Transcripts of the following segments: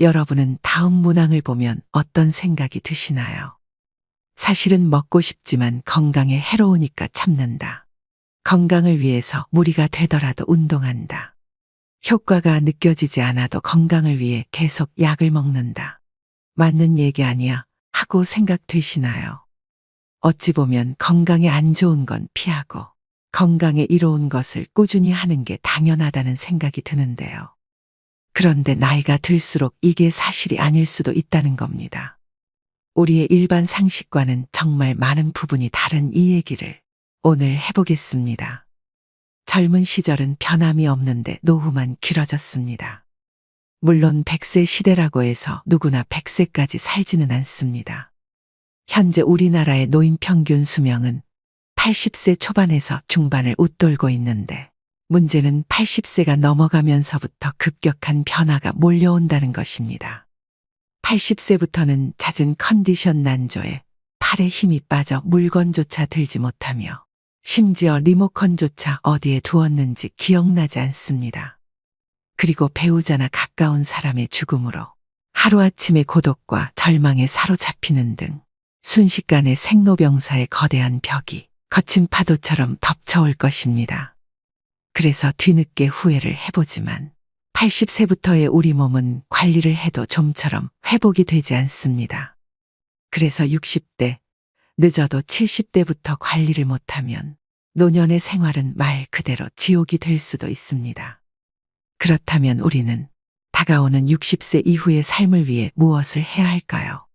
여러분은 다음 문항을 보면 어떤 생각이 드시나요? 사실은 먹고 싶지만 건강에 해로우니까 참는다. 건강을 위해서 무리가 되더라도 운동한다. 효과가 느껴지지 않아도 건강을 위해 계속 약을 먹는다. 맞는 얘기 아니야 하고 생각되시나요? 어찌 보면 건강에 안 좋은 건 피하고 건강에 이로운 것을 꾸준히 하는 게 당연하다는 생각이 드는데요. 그런데 나이가 들수록 이게 사실이 아닐 수도 있다는 겁니다. 우리의 일반 상식과는 정말 많은 부분이 다른 이 얘기를 오늘 해보겠습니다. 젊은 시절은 변함이 없는데 노후만 길어졌습니다. 물론 100세 시대라고 해서 누구나 100세까지 살지는 않습니다. 현재 우리나라의 노인 평균 수명은 80세 초반에서 중반을 웃돌고 있는데 문제는 80세가 넘어가면서부터 급격한 변화가 몰려온다는 것입니다. 80세부터는 잦은 컨디션 난조에 팔에 힘이 빠져 물건조차 들지 못하며 심지어 리모컨조차 어디에 두었는지 기억나지 않습니다. 그리고 배우자나 가까운 사람의 죽음으로 하루아침에 고독과 절망에 사로잡히는 등 순식간에 생로병사의 거대한 벽이 거친 파도처럼 덮쳐올 것입니다. 그래서 뒤늦게 후회를 해보지만 80세부터의 우리 몸은 관리를 해도 좀처럼 회복이 되지 않습니다. 그래서 60대, 늦어도 70대부터 관리를 못하면 노년의 생활은 말 그대로 지옥이 될 수도 있습니다. 그렇다면 우리는 다가오는 60세 이후의 삶을 위해 무엇을 해야 할까요?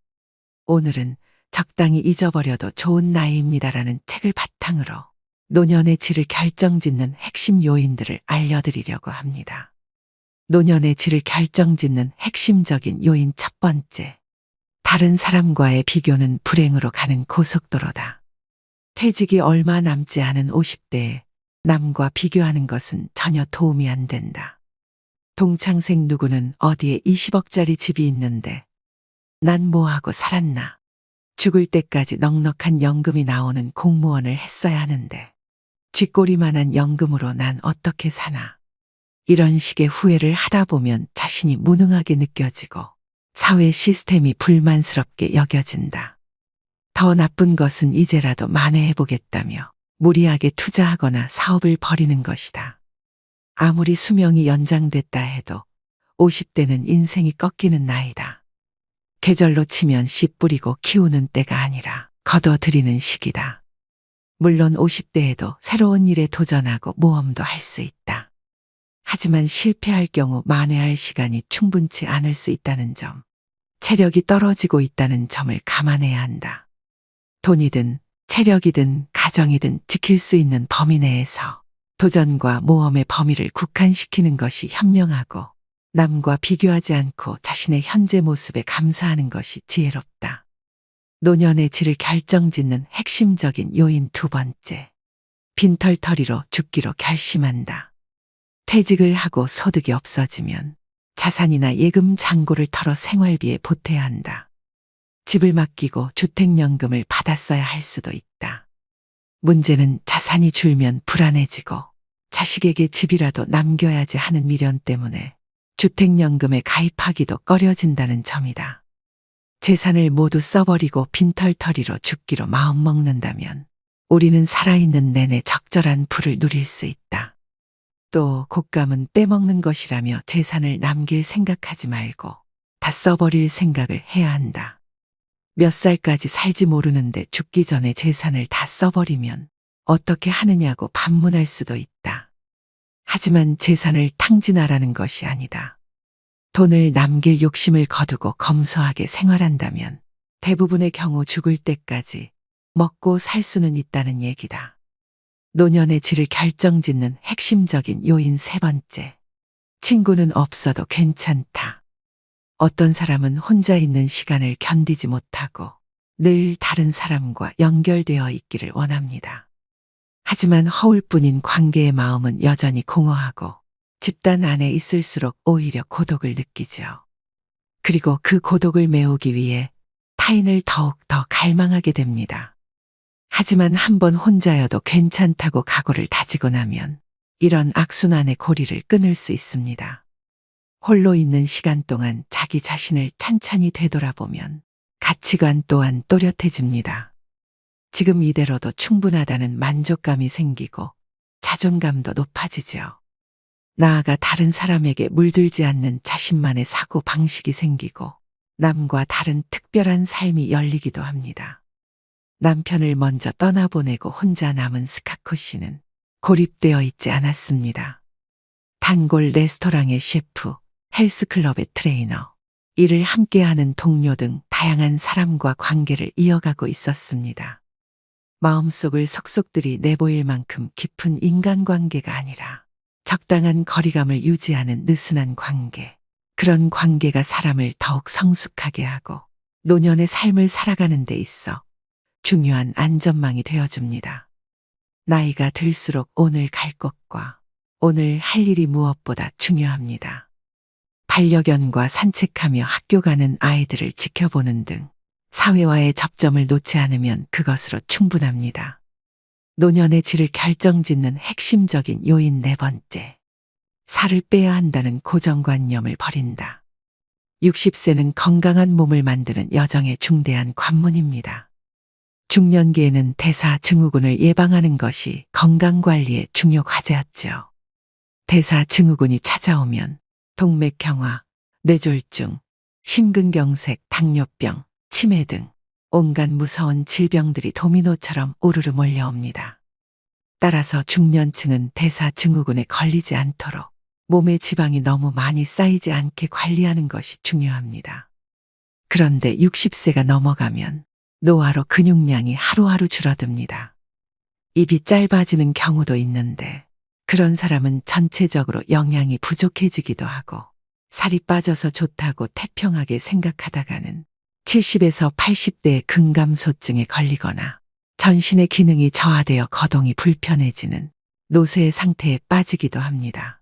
오늘은 적당히 잊어버려도 좋은 나이입니다라는 책을 바탕으로 노년의 질을 결정짓는 핵심 요인들을 알려드리려고 합니다. 노년의 질을 결정짓는 핵심적인 요인 첫 번째. 다른 사람과의 비교는 불행으로 가는 고속도로다. 퇴직이 얼마 남지 않은 50대에 남과 비교하는 것은 전혀 도움이 안 된다. 동창생 누구는 어디에 20억짜리 집이 있는데 난 뭐하고 살았나. 죽을 때까지 넉넉한 연금이 나오는 공무원을 했어야 하는데 쥐꼬리만한 연금으로 난 어떻게 사나. 이런 식의 후회를 하다 보면 자신이 무능하게 느껴지고 사회 시스템이 불만스럽게 여겨진다. 더 나쁜 것은 이제라도 만회해보겠다며 무리하게 투자하거나 사업을 벌이는 것이다. 아무리 수명이 연장됐다 해도 50대는 인생이 꺾이는 나이다. 계절로 치면 씨 뿌리고 키우는 때가 아니라 거둬들이는 시기다. 물론 50대에도 새로운 일에 도전하고 모험도 할 수 있다. 하지만 실패할 경우 만회할 시간이 충분치 않을 수 있다는 점, 체력이 떨어지고 있다는 점을 감안해야 한다. 돈이든 체력이든 가정이든 지킬 수 있는 범위 내에서 도전과 모험의 범위를 국한시키는 것이 현명하고 남과 비교하지 않고 자신의 현재 모습에 감사하는 것이 지혜롭다. 노년의 질을 결정짓는 핵심적인 요인 두 번째. 빈털터리로 죽기로 결심한다. 퇴직을 하고 소득이 없어지면 자산이나 예금 잔고를 털어 생활비에 보태야 한다. 집을 맡기고 주택연금을 받았어야 할 수도 있다. 문제는 자산이 줄면 불안해지고 자식에게 집이라도 남겨야지 하는 미련 때문에 주택연금에 가입하기도 꺼려진다는 점이다. 재산을 모두 써버리고 빈털터리로 죽기로 마음먹는다면 우리는 살아있는 내내 적절한 부를 누릴 수 있다. 또 곶감은 빼먹는 것이라며 재산을 남길 생각하지 말고 다 써버릴 생각을 해야 한다. 몇 살까지 살지 모르는데 죽기 전에 재산을 다 써버리면 어떻게 하느냐고 반문할 수도 있다. 하지만 재산을 탕진하라는 것이 아니다. 돈을 남길 욕심을 거두고 검소하게 생활한다면 대부분의 경우 죽을 때까지 먹고 살 수는 있다는 얘기다. 노년의 질을 결정짓는 핵심적인 요인 세 번째. 친구는 없어도 괜찮다. 어떤 사람은 혼자 있는 시간을 견디지 못하고 늘 다른 사람과 연결되어 있기를 원합니다. 하지만 허울뿐인 관계의 마음은 여전히 공허하고 집단 안에 있을수록 오히려 고독을 느끼죠. 그리고 그 고독을 메우기 위해 타인을 더욱 더 갈망하게 됩니다. 하지만 한번 혼자여도 괜찮다고 각오를 다지고 나면 이런 악순환의 고리를 끊을 수 있습니다. 홀로 있는 시간 동안 자기 자신을 찬찬히 되돌아보면 가치관 또한 또렷해집니다. 지금 이대로도 충분하다는 만족감이 생기고 자존감도 높아지죠. 나아가 다른 사람에게 물들지 않는 자신만의 사고 방식이 생기고 남과 다른 특별한 삶이 열리기도 합니다. 남편을 먼저 떠나보내고 혼자 남은 스카코 씨는 고립되어 있지 않았습니다. 단골 레스토랑의 셰프, 헬스클럽의 트레이너, 일을 함께하는 동료 등 다양한 사람과 관계를 이어가고 있었습니다. 마음속을 속속들이 내보일 만큼 깊은 인간관계가 아니라 적당한 거리감을 유지하는 느슨한 관계. 그런 관계가 사람을 더욱 성숙하게 하고 노년의 삶을 살아가는 데 있어 중요한 안전망이 되어줍니다. 나이가 들수록 오늘 갈 곳과 오늘 할 일이 무엇보다 중요합니다. 반려견과 산책하며 학교 가는 아이들을 지켜보는 등 사회와의 접점을 놓지 않으면 그것으로 충분합니다. 노년의 질을 결정짓는 핵심적인 요인 네 번째. 살을 빼야 한다는 고정관념을 버린다. 60세는 건강한 몸을 만드는 여정의 중대한 관문입니다. 중년기에는 대사증후군을 예방하는 것이 건강관리의 중요 과제였죠. 대사증후군이 찾아오면 동맥경화, 뇌졸중, 심근경색, 당뇨병, 치매 등 온갖 무서운 질병들이 도미노처럼 우르르 몰려옵니다. 따라서 중년층은 대사증후군에 걸리지 않도록 몸에 지방이 너무 많이 쌓이지 않게 관리하는 것이 중요합니다. 그런데 60세가 넘어가면 노화로 근육량이 하루하루 줄어듭니다. 입이 짧아지는 경우도 있는데 그런 사람은 전체적으로 영양이 부족해지기도 하고 살이 빠져서 좋다고 태평하게 생각하다가는 70에서 80대의 근감소증에 걸리거나 전신의 기능이 저하되어 거동이 불편해지는 노쇠의 상태에 빠지기도 합니다.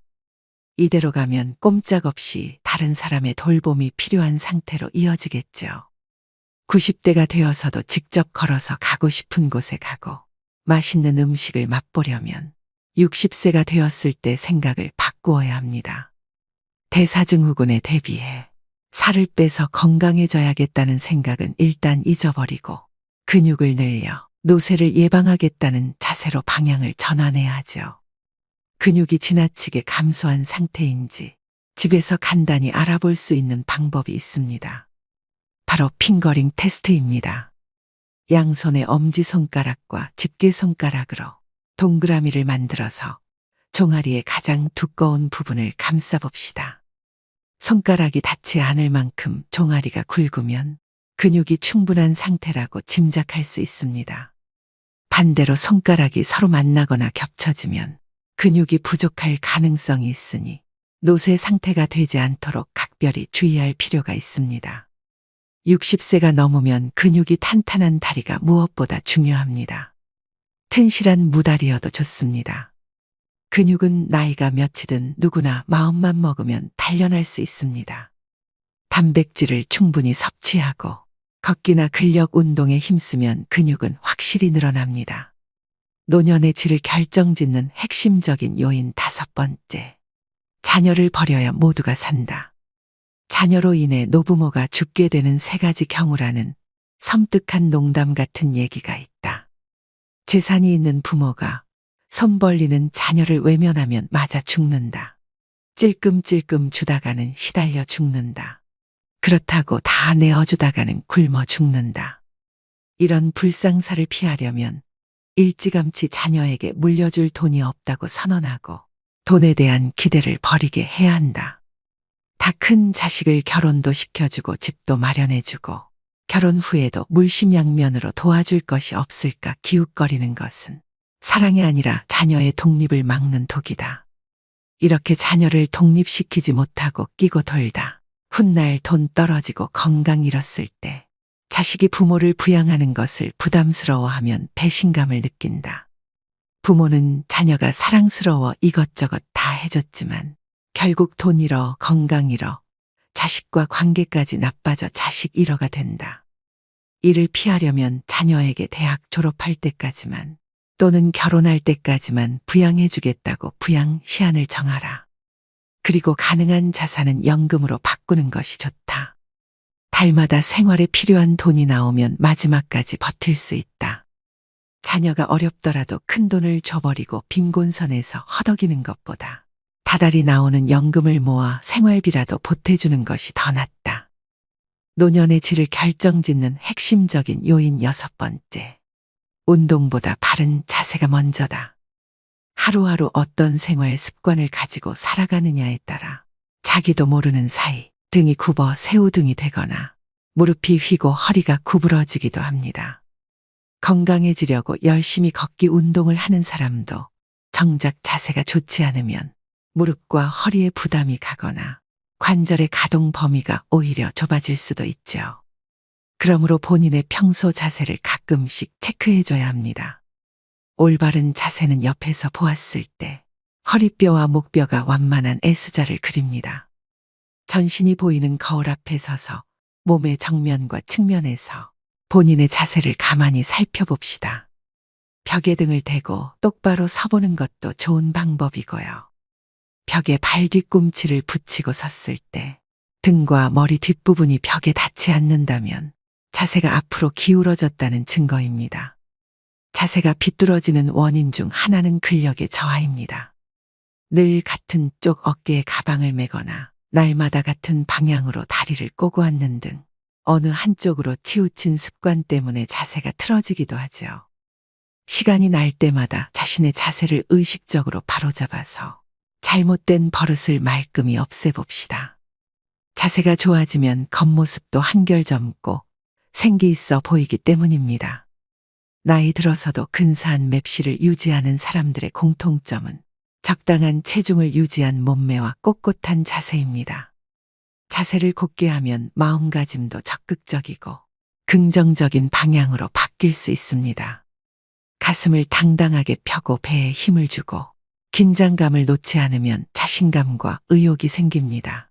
이대로 가면 꼼짝없이 다른 사람의 돌봄이 필요한 상태로 이어지겠죠. 90대가 되어서도 직접 걸어서 가고 싶은 곳에 가고 맛있는 음식을 맛보려면 60세가 되었을 때 생각을 바꾸어야 합니다. 대사증후군에 대비해 살을 빼서 건강해져야겠다는 생각은 일단 잊어버리고 근육을 늘려 노쇠를 예방하겠다는 자세로 방향을 전환해야 하죠. 근육이 지나치게 감소한 상태인지 집에서 간단히 알아볼 수 있는 방법이 있습니다. 바로 핑거링 테스트입니다. 양손의 엄지손가락과 집게손가락으로 동그라미를 만들어서 종아리의 가장 두꺼운 부분을 감싸봅시다. 손가락이 닿지 않을 만큼 종아리가 굵으면 근육이 충분한 상태라고 짐작할 수 있습니다. 반대로 손가락이 서로 만나거나 겹쳐지면 근육이 부족할 가능성이 있으니 노쇠 상태가 되지 않도록 각별히 주의할 필요가 있습니다. 60세가 넘으면 근육이 탄탄한 다리가 무엇보다 중요합니다. 튼실한 무다리여도 좋습니다. 근육은 나이가 몇이든 누구나 마음만 먹으면 단련할 수 있습니다. 단백질을 충분히 섭취하고 걷기나 근력 운동에 힘쓰면 근육은 확실히 늘어납니다. 노년의 질을 결정짓는 핵심적인 요인 다섯 번째. 자녀를 버려야 모두가 산다. 자녀로 인해 노부모가 죽게 되는 세 가지 경우라는 섬뜩한 농담 같은 얘기가 있다. 재산이 있는 부모가 손 벌리는 자녀를 외면하면 맞아 죽는다. 찔끔찔끔 주다가는 시달려 죽는다. 그렇다고 다 내어주다가는 굶어 죽는다. 이런 불상사를 피하려면 일찌감치 자녀에게 물려줄 돈이 없다고 선언하고 돈에 대한 기대를 버리게 해야 한다. 다 큰 자식을 결혼도 시켜주고 집도 마련해주고 결혼 후에도 물심양면으로 도와줄 것이 없을까 기웃거리는 것은 사랑이 아니라 자녀의 독립을 막는 독이다. 이렇게 자녀를 독립시키지 못하고 끼고 돌다 훗날 돈 떨어지고 건강 잃었을 때 자식이 부모를 부양하는 것을 부담스러워하면 배신감을 느낀다. 부모는 자녀가 사랑스러워 이것저것 다 해줬지만 결국 돈 잃어 건강 잃어 자식과 관계까지 나빠져 자식 잃어가 된다. 이를 피하려면 자녀에게 대학 졸업할 때까지만 또는 결혼할 때까지만 부양해주겠다고 부양 시한을 정하라. 그리고 가능한 자산은 연금으로 바꾸는 것이 좋다. 달마다 생활에 필요한 돈이 나오면 마지막까지 버틸 수 있다. 자녀가 어렵더라도 큰 돈을 줘버리고 빈곤선에서 허덕이는 것보다 다달이 나오는 연금을 모아 생활비라도 보태주는 것이 더 낫다. 노년의 질을 결정짓는 핵심적인 요인 6번째. 운동보다 바른 자세가 먼저다. 하루하루 어떤 생활 습관을 가지고 살아가느냐에 따라 자기도 모르는 사이 등이 굽어 새우등이 되거나 무릎이 휘고 허리가 구부러지기도 합니다. 건강해지려고 열심히 걷기 운동을 하는 사람도 정작 자세가 좋지 않으면 무릎과 허리에 부담이 가거나 관절의 가동 범위가 오히려 좁아질 수도 있죠. 그러므로 본인의 평소 자세를 가끔씩 체크해줘야 합니다. 올바른 자세는 옆에서 보았을 때 허리뼈와 목뼈가 완만한 S자를 그립니다. 전신이 보이는 거울 앞에 서서 몸의 정면과 측면에서 본인의 자세를 가만히 살펴봅시다. 벽에 등을 대고 똑바로 서보는 것도 좋은 방법이고요. 벽에 발 뒤꿈치를 붙이고 섰을 때 등과 머리 뒷부분이 벽에 닿지 않는다면 자세가 앞으로 기울어졌다는 증거입니다. 자세가 비뚤어지는 원인 중 하나는 근력의 저하입니다. 늘 같은 쪽 어깨에 가방을 메거나 날마다 같은 방향으로 다리를 꼬고 앉는 등 어느 한쪽으로 치우친 습관 때문에 자세가 틀어지기도 하죠. 시간이 날 때마다 자신의 자세를 의식적으로 바로잡아서 잘못된 버릇을 말끔히 없애봅시다. 자세가 좋아지면 겉모습도 한결 젊고 생기 있어 보이기 때문입니다. 나이 들어서도 근사한 맵시를 유지하는 사람들의 공통점은 적당한 체중을 유지한 몸매와 꼿꼿한 자세입니다. 자세를 곧게 하면 마음가짐도 적극적이고 긍정적인 방향으로 바뀔 수 있습니다. 가슴을 당당하게 펴고 배에 힘을 주고 긴장감을 놓지 않으면 자신감과 의욕이 생깁니다.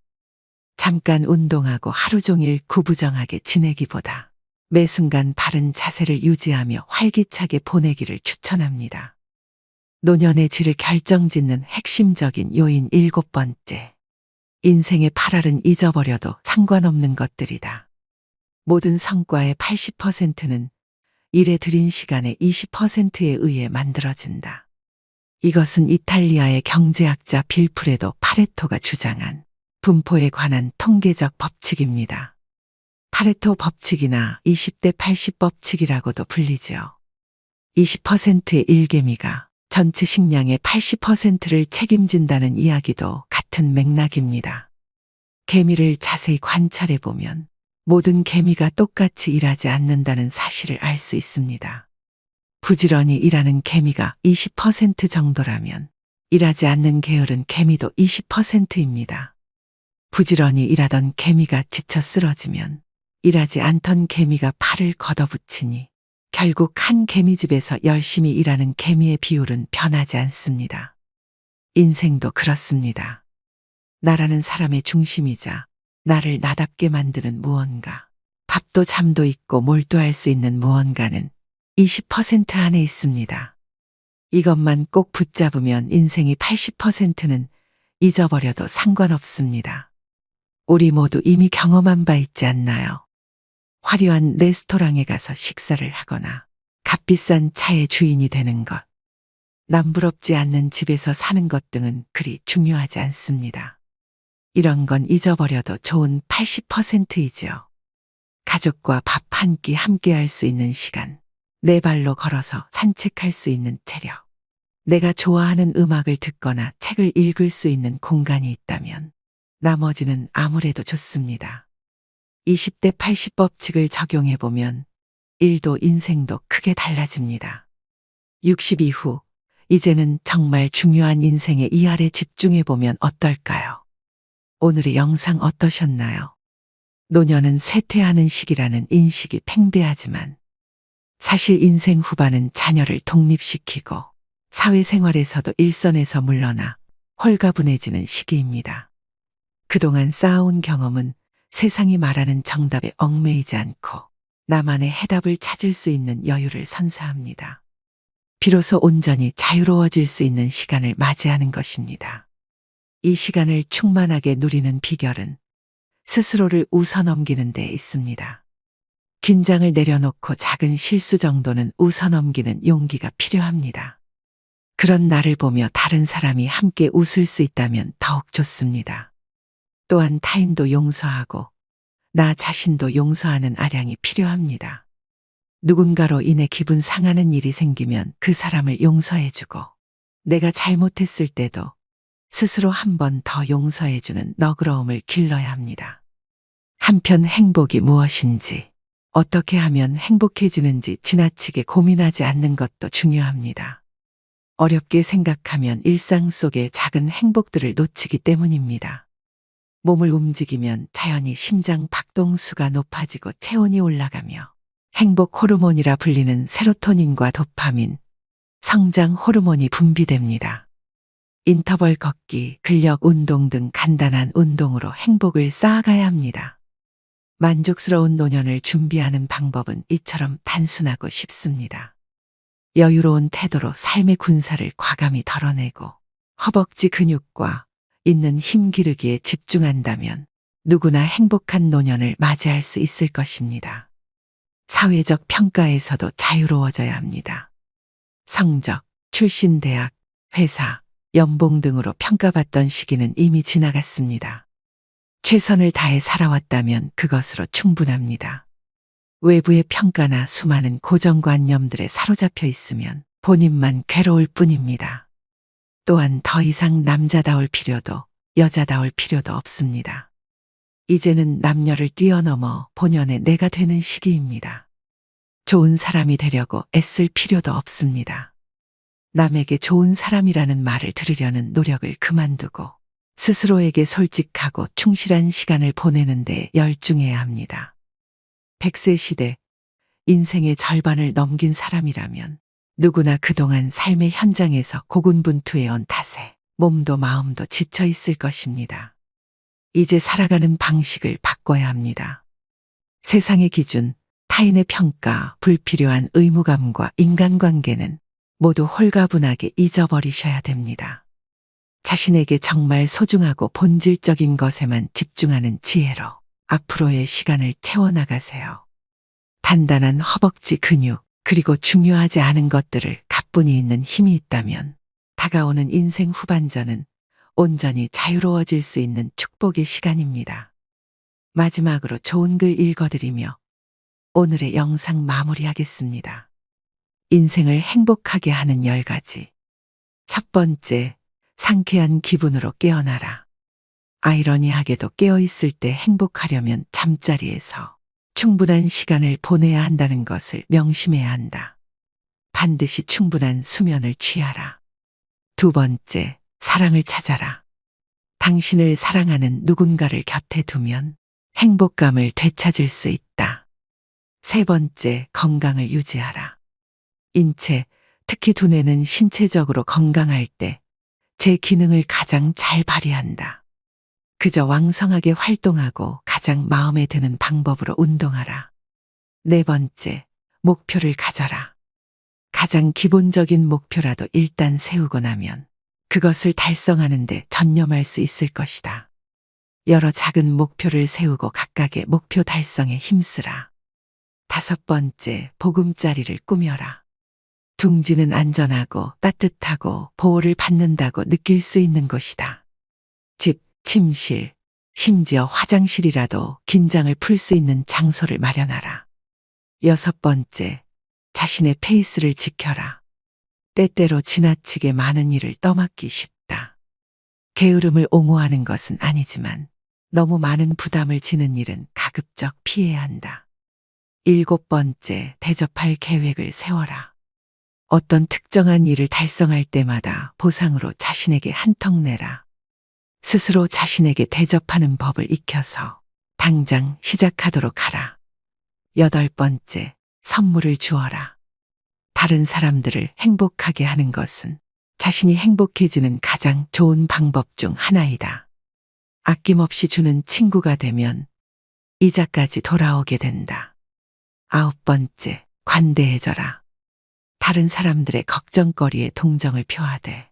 잠깐 운동하고 하루 종일 구부정하게 지내기보다 매 순간 바른 자세를 유지하며 활기차게 보내기를 추천합니다. 노년의 질을 결정짓는 핵심적인 요인 7번째. 인생의 8할은 잊어버려도 상관없는 것들이다. 모든 성과의 80%는 일에 들인 시간의 20%에 의해 만들어진다. 이것은 이탈리아의 경제학자 빌프레도 파레토가 주장한 분포에 관한 통계적 법칙입니다. 파레토 법칙이나 20대 80 법칙이라고도 불리지요. 20%의 일개미가 전체 식량의 80%를 책임진다는 이야기도 같은 맥락입니다. 개미를 자세히 관찰해 보면 모든 개미가 똑같이 일하지 않는다는 사실을 알 수 있습니다. 부지런히 일하는 개미가 20% 정도라면 일하지 않는 게으른 개미도 20%입니다. 부지런히 일하던 개미가 지쳐 쓰러지면 일하지 않던 개미가 팔을 걷어붙이니 결국 한 개미집에서 열심히 일하는 개미의 비율은 변하지 않습니다. 인생도 그렇습니다. 나라는 사람의 중심이자 나를 나답게 만드는 무언가, 밥도 잠도 있고 몰두할 수 있는 무언가는 20% 안에 있습니다. 이것만 꼭 붙잡으면 인생이 80%는 잊어버려도 상관없습니다. 우리 모두 이미 경험한 바 있지 않나요? 화려한 레스토랑에 가서 식사를 하거나 값비싼 차의 주인이 되는 것, 남부럽지 않는 집에서 사는 것 등은 그리 중요하지 않습니다. 이런 건 잊어버려도 좋은 80%이지요. 가족과 밥 한 끼 함께 할 수 있는 시간, 내 발로 걸어서 산책할 수 있는 체력, 내가 좋아하는 음악을 듣거나 책을 읽을 수 있는 공간이 있다면 나머지는 아무래도 좋습니다. 20대 80 법칙을 적용해보면 일도 인생도 크게 달라집니다. 60 이후, 이제는 정말 중요한 인생의 이할에 집중해보면 어떨까요? 오늘의 영상 어떠셨나요? 노년은 쇠퇴하는 시기라는 인식이 팽배하지만 사실 인생 후반은 자녀를 독립시키고 사회생활에서도 일선에서 물러나 홀가분해지는 시기입니다. 그동안 쌓아온 경험은 세상이 말하는 정답에 얽매이지 않고 나만의 해답을 찾을 수 있는 여유를 선사합니다. 비로소 온전히 자유로워질 수 있는 시간을 맞이하는 것입니다. 이 시간을 충만하게 누리는 비결은 스스로를 웃어넘기는 데 있습니다. 긴장을 내려놓고 작은 실수 정도는 웃어넘기는 용기가 필요합니다. 그런 나를 보며 다른 사람이 함께 웃을 수 있다면 더욱 좋습니다. 또한 타인도 용서하고 나 자신도 용서하는 아량이 필요합니다. 누군가로 인해 기분 상하는 일이 생기면 그 사람을 용서해주고 내가 잘못했을 때도 스스로 한 번 더 용서해주는 너그러움을 길러야 합니다. 한편 행복이 무엇인지, 어떻게 하면 행복해지는지 지나치게 고민하지 않는 것도 중요합니다. 어렵게 생각하면 일상 속의 작은 행복들을 놓치기 때문입니다. 몸을 움직이면 자연히 심장 박동수가 높아지고 체온이 올라가며 행복 호르몬이라 불리는 세로토닌과 도파민, 성장 호르몬이 분비됩니다. 인터벌 걷기, 근력 운동 등 간단한 운동으로 행복을 쌓아가야 합니다. 만족스러운 노년을 준비하는 방법은 이처럼 단순하고 쉽습니다. 여유로운 태도로 삶의 군사를 과감히 덜어내고 허벅지 근육과 있는 힘 기르기에 집중한다면 누구나 행복한 노년을 맞이할 수 있을 것입니다. 사회적 평가에서도 자유로워져야 합니다. 성적, 출신 대학, 회사, 연봉 등으로 평가받던 시기는 이미 지나갔습니다. 최선을 다해 살아왔다면 그것으로 충분합니다. 외부의 평가나 수많은 고정관념들에 사로잡혀 있으면 본인만 괴로울 뿐입니다. 또한 더 이상 남자다울 필요도 여자다울 필요도 없습니다. 이제는 남녀를 뛰어넘어 본연의 내가 되는 시기입니다. 좋은 사람이 되려고 애쓸 필요도 없습니다. 남에게 좋은 사람이라는 말을 들으려는 노력을 그만두고 스스로에게 솔직하고 충실한 시간을 보내는 데 열중해야 합니다. 100세 시대, 인생의 절반을 넘긴 사람이라면 누구나 그동안 삶의 현장에서 고군분투해온 탓에 몸도 마음도 지쳐 있을 것입니다. 이제 살아가는 방식을 바꿔야 합니다. 세상의 기준, 타인의 평가, 불필요한 의무감과 인간관계는 모두 홀가분하게 잊어버리셔야 됩니다. 자신에게 정말 소중하고 본질적인 것에만 집중하는 지혜로 앞으로의 시간을 채워나가세요. 단단한 허벅지 근육, 그리고 중요하지 않은 것들을 가뿐히 있는 힘이 있다면 다가오는 인생 후반전은 온전히 자유로워질 수 있는 축복의 시간입니다. 마지막으로 좋은 글 읽어드리며 오늘의 영상 마무리하겠습니다. 인생을 행복하게 하는 10가지. 첫 번째, 상쾌한 기분으로 깨어나라. 아이러니하게도 깨어있을 때 행복하려면 잠자리에서 충분한 시간을 보내야 한다는 것을 명심해야 한다. 반드시 충분한 수면을 취하라. 두 번째, 사랑을 찾아라. 당신을 사랑하는 누군가를 곁에 두면 행복감을 되찾을 수 있다. 세 번째, 건강을 유지하라. 인체, 특히 두뇌는 신체적으로 건강할 때 제 기능을 가장 잘 발휘한다. 그저 왕성하게 활동하고 가장 마음에 드는 방법으로 운동하라. 네 번째, 목표를 가져라. 가장 기본적인 목표라도 일단 세우고 나면 그것을 달성하는 데 전념할 수 있을 것이다. 여러 작은 목표를 세우고 각각의 목표 달성에 힘쓰라. 다섯 번째, 보금자리를 꾸며라. 둥지는 안전하고 따뜻하고 보호를 받는다고 느낄 수 있는 곳이다. 집, 침실, 심지어 화장실이라도 긴장을 풀 수 있는 장소를 마련하라. 여섯 번째, 자신의 페이스를 지켜라. 때때로 지나치게 많은 일을 떠맡기 쉽다. 게으름을 옹호하는 것은 아니지만 너무 많은 부담을 지는 일은 가급적 피해야 한다. 일곱 번째, 대접할 계획을 세워라. 어떤 특정한 일을 달성할 때마다 보상으로 자신에게 한턱 내라. 스스로 자신에게 대접하는 법을 익혀서 당장 시작하도록 하라. 여덟 번째, 선물을 주어라. 다른 사람들을 행복하게 하는 것은 자신이 행복해지는 가장 좋은 방법 중 하나이다. 아낌없이 주는 친구가 되면 이자까지 돌아오게 된다. 아홉 번째, 관대해져라. 다른 사람들의 걱정거리에 동정을 표하되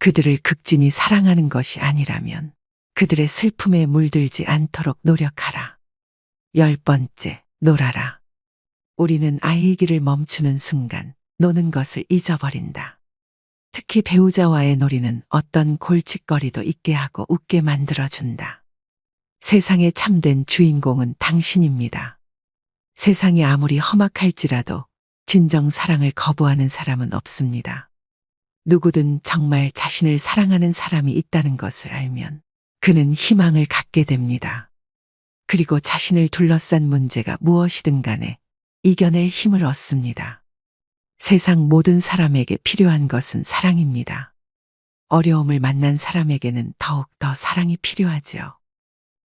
그들을 극진히 사랑하는 것이 아니라면 그들의 슬픔에 물들지 않도록 노력하라. 10번째, 놀아라. 우리는 아이이기를 멈추는 순간 노는 것을 잊어버린다. 특히 배우자와의 놀이는 어떤 골칫거리도 있게 하고 웃게 만들어준다. 세상의 참된 주인공은 당신입니다. 세상이 아무리 험악할지라도 진정 사랑을 거부하는 사람은 없습니다. 누구든 정말 자신을 사랑하는 사람이 있다는 것을 알면 그는 희망을 갖게 됩니다. 그리고 자신을 둘러싼 문제가 무엇이든 간에 이겨낼 힘을 얻습니다. 세상 모든 사람에게 필요한 것은 사랑입니다. 어려움을 만난 사람에게는 더욱 더 사랑이 필요하지요.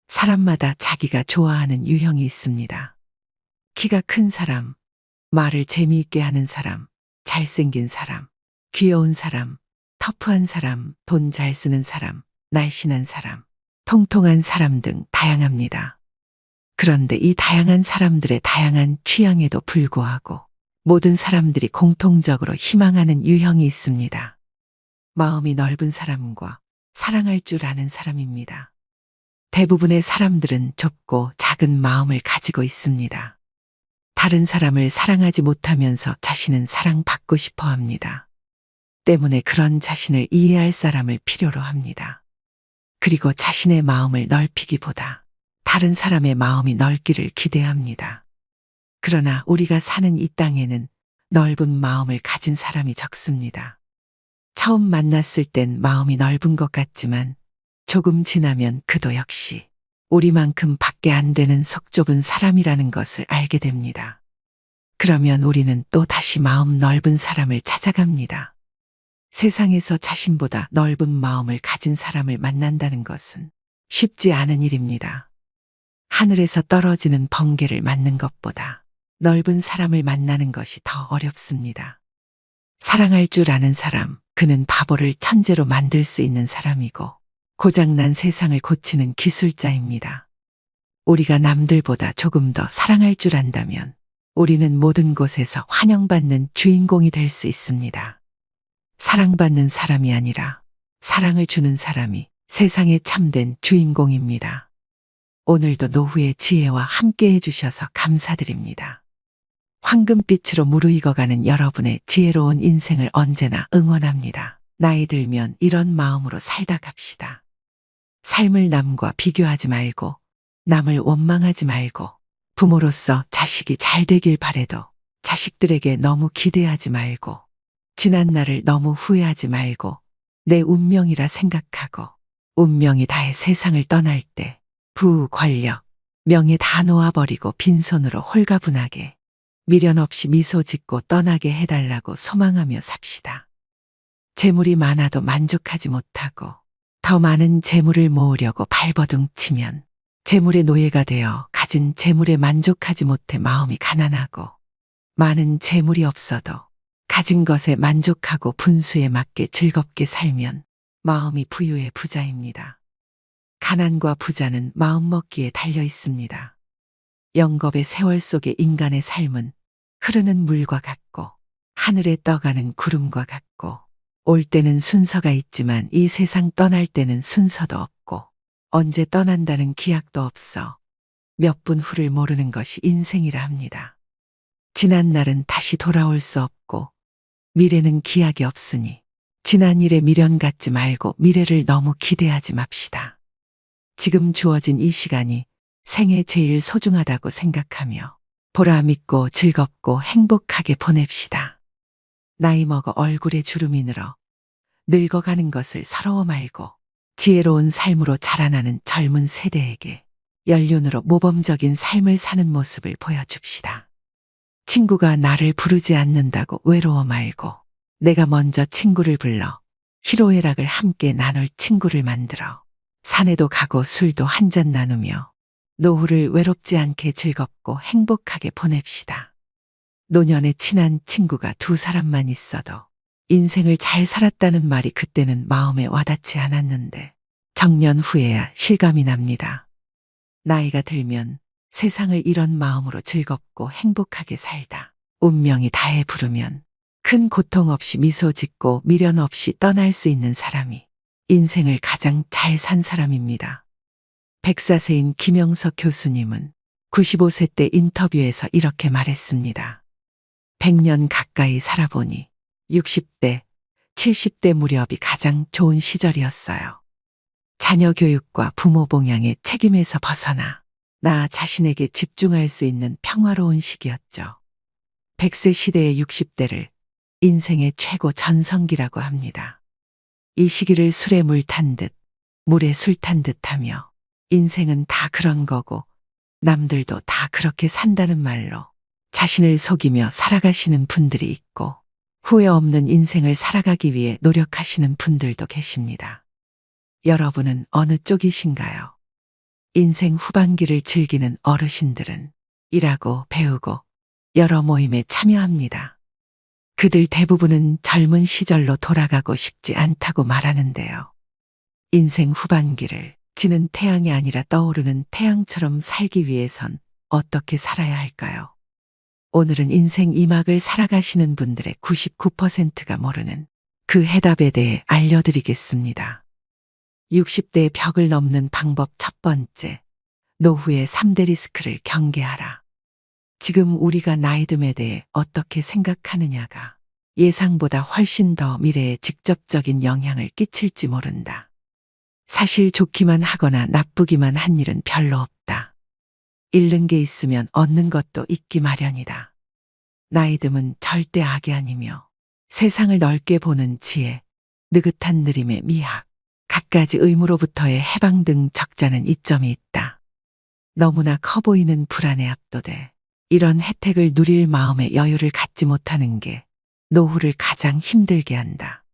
사람마다 자기가 좋아하는 유형이 있습니다. 키가 큰 사람, 말을 재미있게 하는 사람, 잘생긴 사람, 귀여운 사람, 터프한 사람, 돈 잘 쓰는 사람, 날씬한 사람, 통통한 사람 등 다양합니다. 그런데 이 다양한 사람들의 다양한 취향에도 불구하고 모든 사람들이 공통적으로 희망하는 유형이 있습니다. 마음이 넓은 사람과 사랑할 줄 아는 사람입니다. 대부분의 사람들은 좁고 작은 마음을 가지고 있습니다. 다른 사람을 사랑하지 못하면서 자신은 사랑받고 싶어 합니다. 때문에 그런 자신을 이해할 사람을 필요로 합니다. 그리고 자신의 마음을 넓히기보다 다른 사람의 마음이 넓기를 기대합니다. 그러나 우리가 사는 이 땅에는 넓은 마음을 가진 사람이 적습니다. 처음 만났을 땐 마음이 넓은 것 같지만 조금 지나면 그도 역시 우리만큼 밖에 안 되는 속 좁은 사람이라는 것을 알게 됩니다. 그러면 우리는 또 다시 마음 넓은 사람을 찾아갑니다. 세상에서 자신보다 넓은 마음을 가진 사람을 만난다는 것은 쉽지 않은 일입니다. 하늘에서 떨어지는 번개를 맞는 것보다 넓은 사람을 만나는 것이 더 어렵습니다. 사랑할 줄 아는 사람, 그는 바보를 천재로 만들 수 있는 사람이고 고장난 세상을 고치는 기술자입니다. 우리가 남들보다 조금 더 사랑할 줄 안다면 우리는 모든 곳에서 환영받는 주인공이 될 수 있습니다. 사랑받는 사람이 아니라 사랑을 주는 사람이 세상의 참된 주인공입니다. 오늘도 노후의 지혜와 함께 해주셔서 감사드립니다. 황금빛으로 무르익어가는 여러분의 지혜로운 인생을 언제나 응원합니다. 나이 들면 이런 마음으로 살다 갑시다. 삶을 남과 비교하지 말고 남을 원망하지 말고 부모로서 자식이 잘 되길 바래도 자식들에게 너무 기대하지 말고 지난 날을 너무 후회하지 말고 내 운명이라 생각하고 운명이 다해 세상을 떠날 때 부, 권력, 명예 다 놓아버리고 빈손으로 홀가분하게 미련 없이 미소 짓고 떠나게 해달라고 소망하며 삽시다. 재물이 많아도 만족하지 못하고 더 많은 재물을 모으려고 발버둥치면 재물의 노예가 되어 가진 재물에 만족하지 못해 마음이 가난하고 많은 재물이 없어도 가진 것에 만족하고 분수에 맞게 즐겁게 살면 마음이 부유의 부자입니다. 가난과 부자는 마음먹기에 달려 있습니다. 영겁의 세월 속의 인간의 삶은 흐르는 물과 같고 하늘에 떠가는 구름과 같고 올 때는 순서가 있지만 이 세상 떠날 때는 순서도 없고 언제 떠난다는 기약도 없어 몇 분 후를 모르는 것이 인생이라 합니다. 지난 날은 다시 돌아올 수 없고 미래는 기약이 없으니 지난 일에 미련 갖지 말고 미래를 너무 기대하지 맙시다. 지금 주어진 이 시간이 생애 제일 소중하다고 생각하며 보람 있고 즐겁고 행복하게 보냅시다. 나이 먹어 얼굴에 주름이 늘어 늙어가는 것을 서러워 말고 지혜로운 삶으로 자라나는 젊은 세대에게 연륜으로 모범적인 삶을 사는 모습을 보여줍시다. 친구가 나를 부르지 않는다고 외로워 말고 내가 먼저 친구를 불러 희로애락을 함께 나눌 친구를 만들어 산에도 가고 술도 한잔 나누며 노후를 외롭지 않게 즐겁고 행복하게 보냅시다. 노년에 친한 친구가 2사람만 있어도 인생을 잘 살았다는 말이 그때는 마음에 와닿지 않았는데 정년 후에야 실감이 납니다. 나이가 들면 세상을 이런 마음으로 즐겁고 행복하게 살다 운명이 다해 부르면 큰 고통 없이 미소 짓고 미련 없이 떠날 수 있는 사람이 인생을 가장 잘 산 사람입니다. 백사세인 김영석 교수님은 95세 때 인터뷰에서 이렇게 말했습니다. 100년 가까이 살아보니 60대, 70대 무렵이 가장 좋은 시절이었어요. 자녀 교육과 부모 봉양의 책임에서 벗어나 나 자신에게 집중할 수 있는 평화로운 시기였죠. 100세 시대의 60대를 인생의 최고 전성기라고 합니다. 이 시기를 술에 물 탄 듯, 물에 술 탄 듯하며 인생은 다 그런 거고 남들도 다 그렇게 산다는 말로 자신을 속이며 살아가시는 분들이 있고 후회 없는 인생을 살아가기 위해 노력하시는 분들도 계십니다. 여러분은 어느 쪽이신가요? 인생 후반기를 즐기는 어르신들은 일하고 배우고 여러 모임에 참여합니다. 그들 대부분은 젊은 시절로 돌아가고 싶지 않다고 말하는데요. 인생 후반기를 지는 태양이 아니라 떠오르는 태양처럼 살기 위해선 어떻게 살아야 할까요? 오늘은 인생 2막을 살아가시는 분들의 99%가 모르는 그 해답에 대해 알려드리겠습니다. 60대의 벽을 넘는 방법 첫 번째, 노후의 3대 리스크를 경계하라. 지금 우리가 나이듦에 대해 어떻게 생각하느냐가 예상보다 훨씬 더 미래에 직접적인 영향을 끼칠지 모른다. 사실 좋기만 하거나 나쁘기만 한 일은 별로 없다. 잃는 게 있으면 얻는 것도 있기 마련이다. 나이듦은 절대 악이 아니며 세상을 넓게 보는 지혜, 느긋한 느림의 미학, 갖가지 의무로부터의 해방 등 적잖은 이점이 있다. 너무나 커 보이는 불안에 압도돼 이런 혜택을 누릴 마음의 여유를 갖지 못하는 게 노후를 가장 힘들게 한다.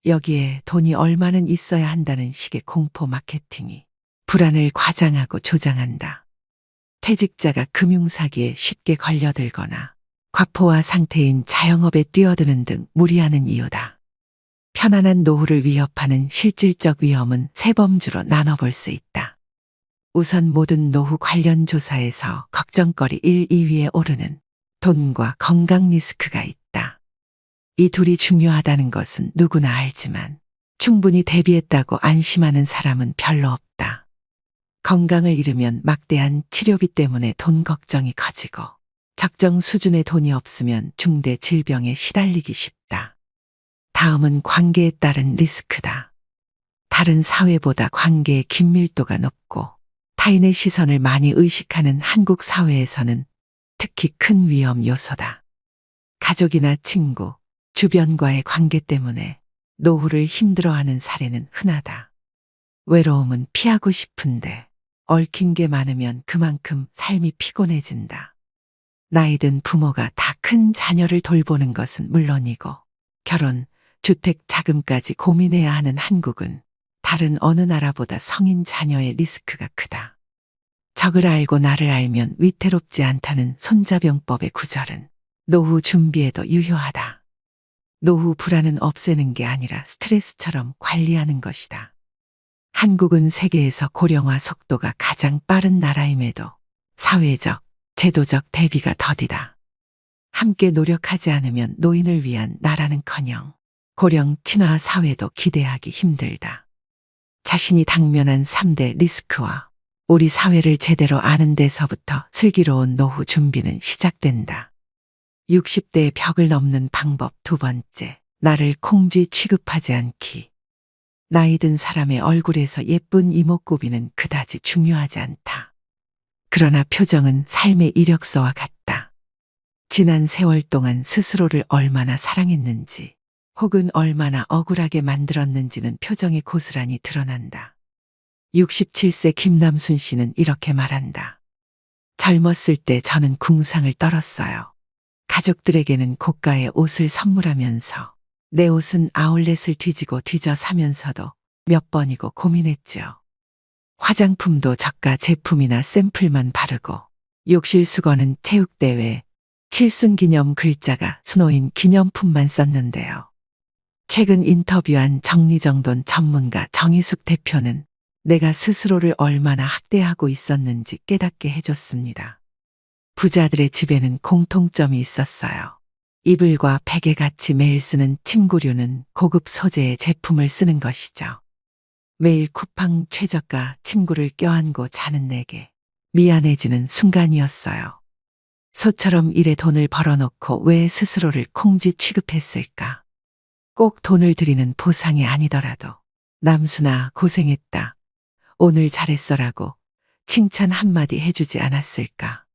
여기에 돈이 얼마는 있어야 한다는 식의 공포 마케팅이 불안을 과장하고 조장한다. 퇴직자가 금융사기에 쉽게 걸려들거나 과포화 상태인 자영업에 뛰어드는 등 무리하는 이유다. 편안한 노후를 위협하는 실질적 위험은 세 범주로 나눠볼 수 있다. 우선 모든 노후 관련 조사에서 걱정거리 1, 2위에 오르는 돈과 건강 리스크가 있다. 이 둘이 중요하다는 것은 누구나 알지만 충분히 대비했다고 안심하는 사람은 별로 없다. 건강을 잃으면 막대한 치료비 때문에 돈 걱정이 커지고 적정 수준의 돈이 없으면 중대 질병에 시달리기 쉽다. 다음은 관계에 따른 리스크다. 다른 사회보다 관계의 긴밀도가 높고 타인의 시선을 많이 의식하는 한국 사회에서는 특히 큰 위험 요소다. 가족이나 친구, 주변과의 관계 때문에 노후를 힘들어하는 사례는 흔하다. 외로움은 피하고 싶은데 얽힌 게 많으면 그만큼 삶이 피곤해진다. 나이든 부모가 다 큰 자녀를 돌보는 것은 물론이고 결혼, 주택 자금까지 고민해야 하는 한국은 다른 어느 나라보다 성인 자녀의 리스크가 크다. 적을 알고 나를 알면 위태롭지 않다는 손자병법의 구절은 노후 준비에도 유효하다. 노후 불안은 없애는 게 아니라 스트레스처럼 관리하는 것이다. 한국은 세계에서 고령화 속도가 가장 빠른 나라임에도 사회적, 제도적 대비가 더디다. 함께 노력하지 않으면 노인을 위한 나라는커녕 고령 친화 사회도 기대하기 힘들다. 자신이 당면한 3대 리스크와 우리 사회를 제대로 아는 데서부터 슬기로운 노후 준비는 시작된다. 60대의 벽을 넘는 방법 두 번째, 나를 공지 취급하지 않기. 나이 든 사람의 얼굴에서 예쁜 이목구비는 그다지 중요하지 않다. 그러나 표정은 삶의 이력서와 같다. 지난 세월 동안 스스로를 얼마나 사랑했는지 혹은 얼마나 억울하게 만들었는지는 표정에 고스란히 드러난다. 67세 김남순 씨는 이렇게 말한다. 젊었을 때 저는 궁상을 떨었어요. 가족들에게는 고가의 옷을 선물하면서 내 옷은 아울렛을 뒤지고 뒤져 사면서도 몇 번이고 고민했죠. 화장품도 저가 제품이나 샘플만 바르고 욕실 수건은 체육대회, 칠순기념 글자가 수놓인 기념품만 썼는데요. 최근 인터뷰한 정리정돈 전문가 정희숙 대표는 내가 스스로를 얼마나 학대하고 있었는지 깨닫게 해줬습니다. 부자들의 집에는 공통점이 있었어요. 이불과 베개같이 매일 쓰는 침구류는 고급 소재의 제품을 쓰는 것이죠. 매일 쿠팡 최저가 침구를 껴안고 자는 내게 미안해지는 순간이었어요. 소처럼 일에 돈을 벌어놓고 왜 스스로를 콩쥐 취급했을까? 꼭 돈을 드리는 보상이 아니더라도 남순아 고생했다. 오늘 잘했어라고 칭찬 한마디 해주지 않았을까?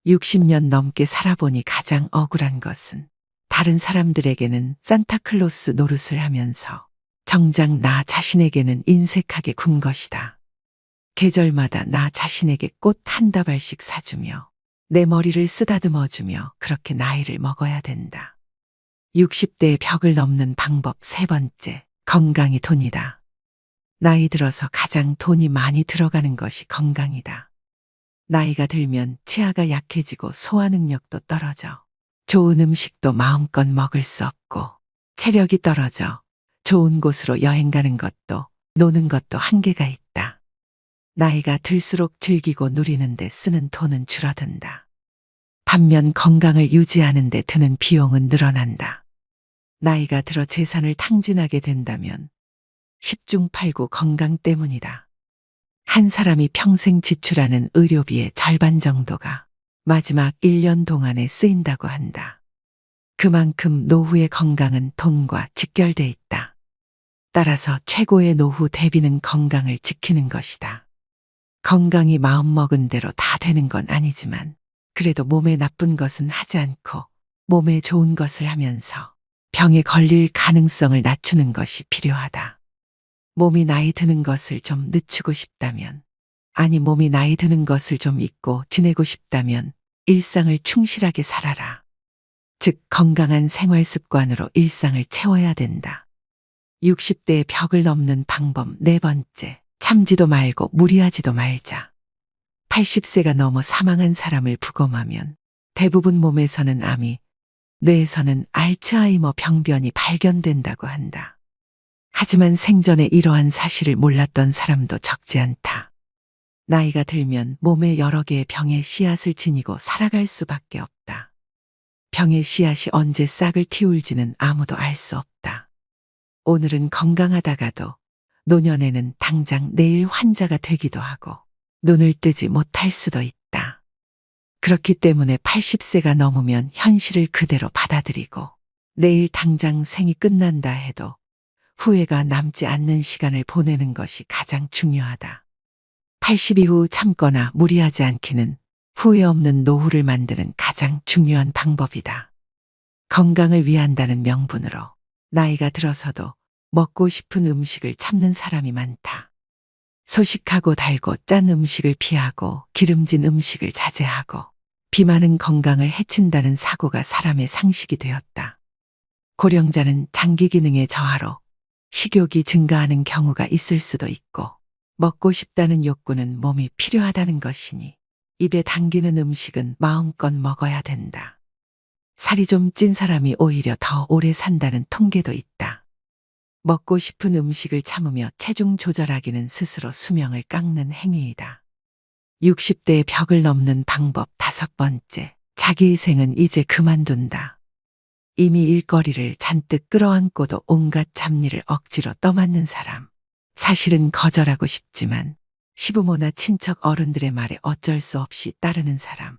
60년 넘게 살아보니 가장 억울한 것은 다른 사람들에게는 산타클로스 노릇을 하면서 정작 나 자신에게는 인색하게 군 것이다. 계절마다 나 자신에게 꽃 한 다발씩 사주며 내 머리를 쓰다듬어주며 그렇게 나이를 먹어야 된다. 60대의 벽을 넘는 방법 세 번째, 건강이 돈이다. 나이 들어서 가장 돈이 많이 들어가는 것이 건강이다. 나이가 들면 치아가 약해지고 소화 능력도 떨어져 좋은 음식도 마음껏 먹을 수 없고 체력이 떨어져 좋은 곳으로 여행 가는 것도 노는 것도 한계가 있다. 나이가 들수록 즐기고 누리는 데 쓰는 돈은 줄어든다. 반면 건강을 유지하는 데 드는 비용은 늘어난다. 나이가 들어 재산을 탕진하게 된다면 10중 8구 건강 때문이다. 한 사람이 평생 지출하는 의료비의 절반 정도가 마지막 1년 동안에 쓰인다고 한다. 그만큼 노후의 건강은 돈과 직결돼 있다. 따라서 최고의 노후 대비는 건강을 지키는 것이다. 건강이 마음먹은 대로 다 되는 건 아니지만 그래도 몸에 나쁜 것은 하지 않고 몸에 좋은 것을 하면서 병에 걸릴 가능성을 낮추는 것이 필요하다. 몸이 나이 드는 것을 좀 늦추고 싶다면, 아니 몸이 나이 드는 것을 좀 잊고 지내고 싶다면 일상을 충실하게 살아라. 즉 건강한 생활 습관으로 일상을 채워야 된다. 60대의 벽을 넘는 방법 네 번째, 참지도 말고 무리하지도 말자. 80세가 넘어 사망한 사람을 부검하면 대부분 몸에서는 암이, 뇌에서는 알츠하이머 병변이 발견된다고 한다. 하지만 생전에 이러한 사실을 몰랐던 사람도 적지 않다. 나이가 들면 몸에 여러 개의 병의 씨앗을 지니고 살아갈 수밖에 없다. 병의 씨앗이 언제 싹을 틔울지는 아무도 알 수 없다. 오늘은 건강하다가도 노년에는 당장 내일 환자가 되기도 하고 눈을 뜨지 못할 수도 있다. 그렇기 때문에 80세가 넘으면 현실을 그대로 받아들이고 내일 당장 생이 끝난다 해도 후회가 남지 않는 시간을 보내는 것이 가장 중요하다. 80 이후 참거나 무리하지 않기는 후회 없는 노후를 만드는 가장 중요한 방법이다. 건강을 위한다는 명분으로 나이가 들어서도 먹고 싶은 음식을 참는 사람이 많다. 소식하고 달고 짠 음식을 피하고 기름진 음식을 자제하고 비 많은 건강을 해친다는 사고가 사람의 상식이 되었다. 고령자는 장기 기능의 저하로 식욕이 증가하는 경우가 있을 수도 있고 먹고 싶다는 욕구는 몸이 필요하다는 것이니 입에 당기는 음식은 마음껏 먹어야 된다. 살이 좀 찐 사람이 오히려 더 오래 산다는 통계도 있다. 먹고 싶은 음식을 참으며 체중 조절하기는 스스로 수명을 깎는 행위이다. 60대의 벽을 넘는 방법 다섯 번째, 자기희생은 이제 그만둔다. 이미 일거리를 잔뜩 끌어안고도 온갖 잡일을 억지로 떠맡는 사람. 사실은 거절하고 싶지만 시부모나 친척 어른들의 말에 어쩔 수 없이 따르는 사람.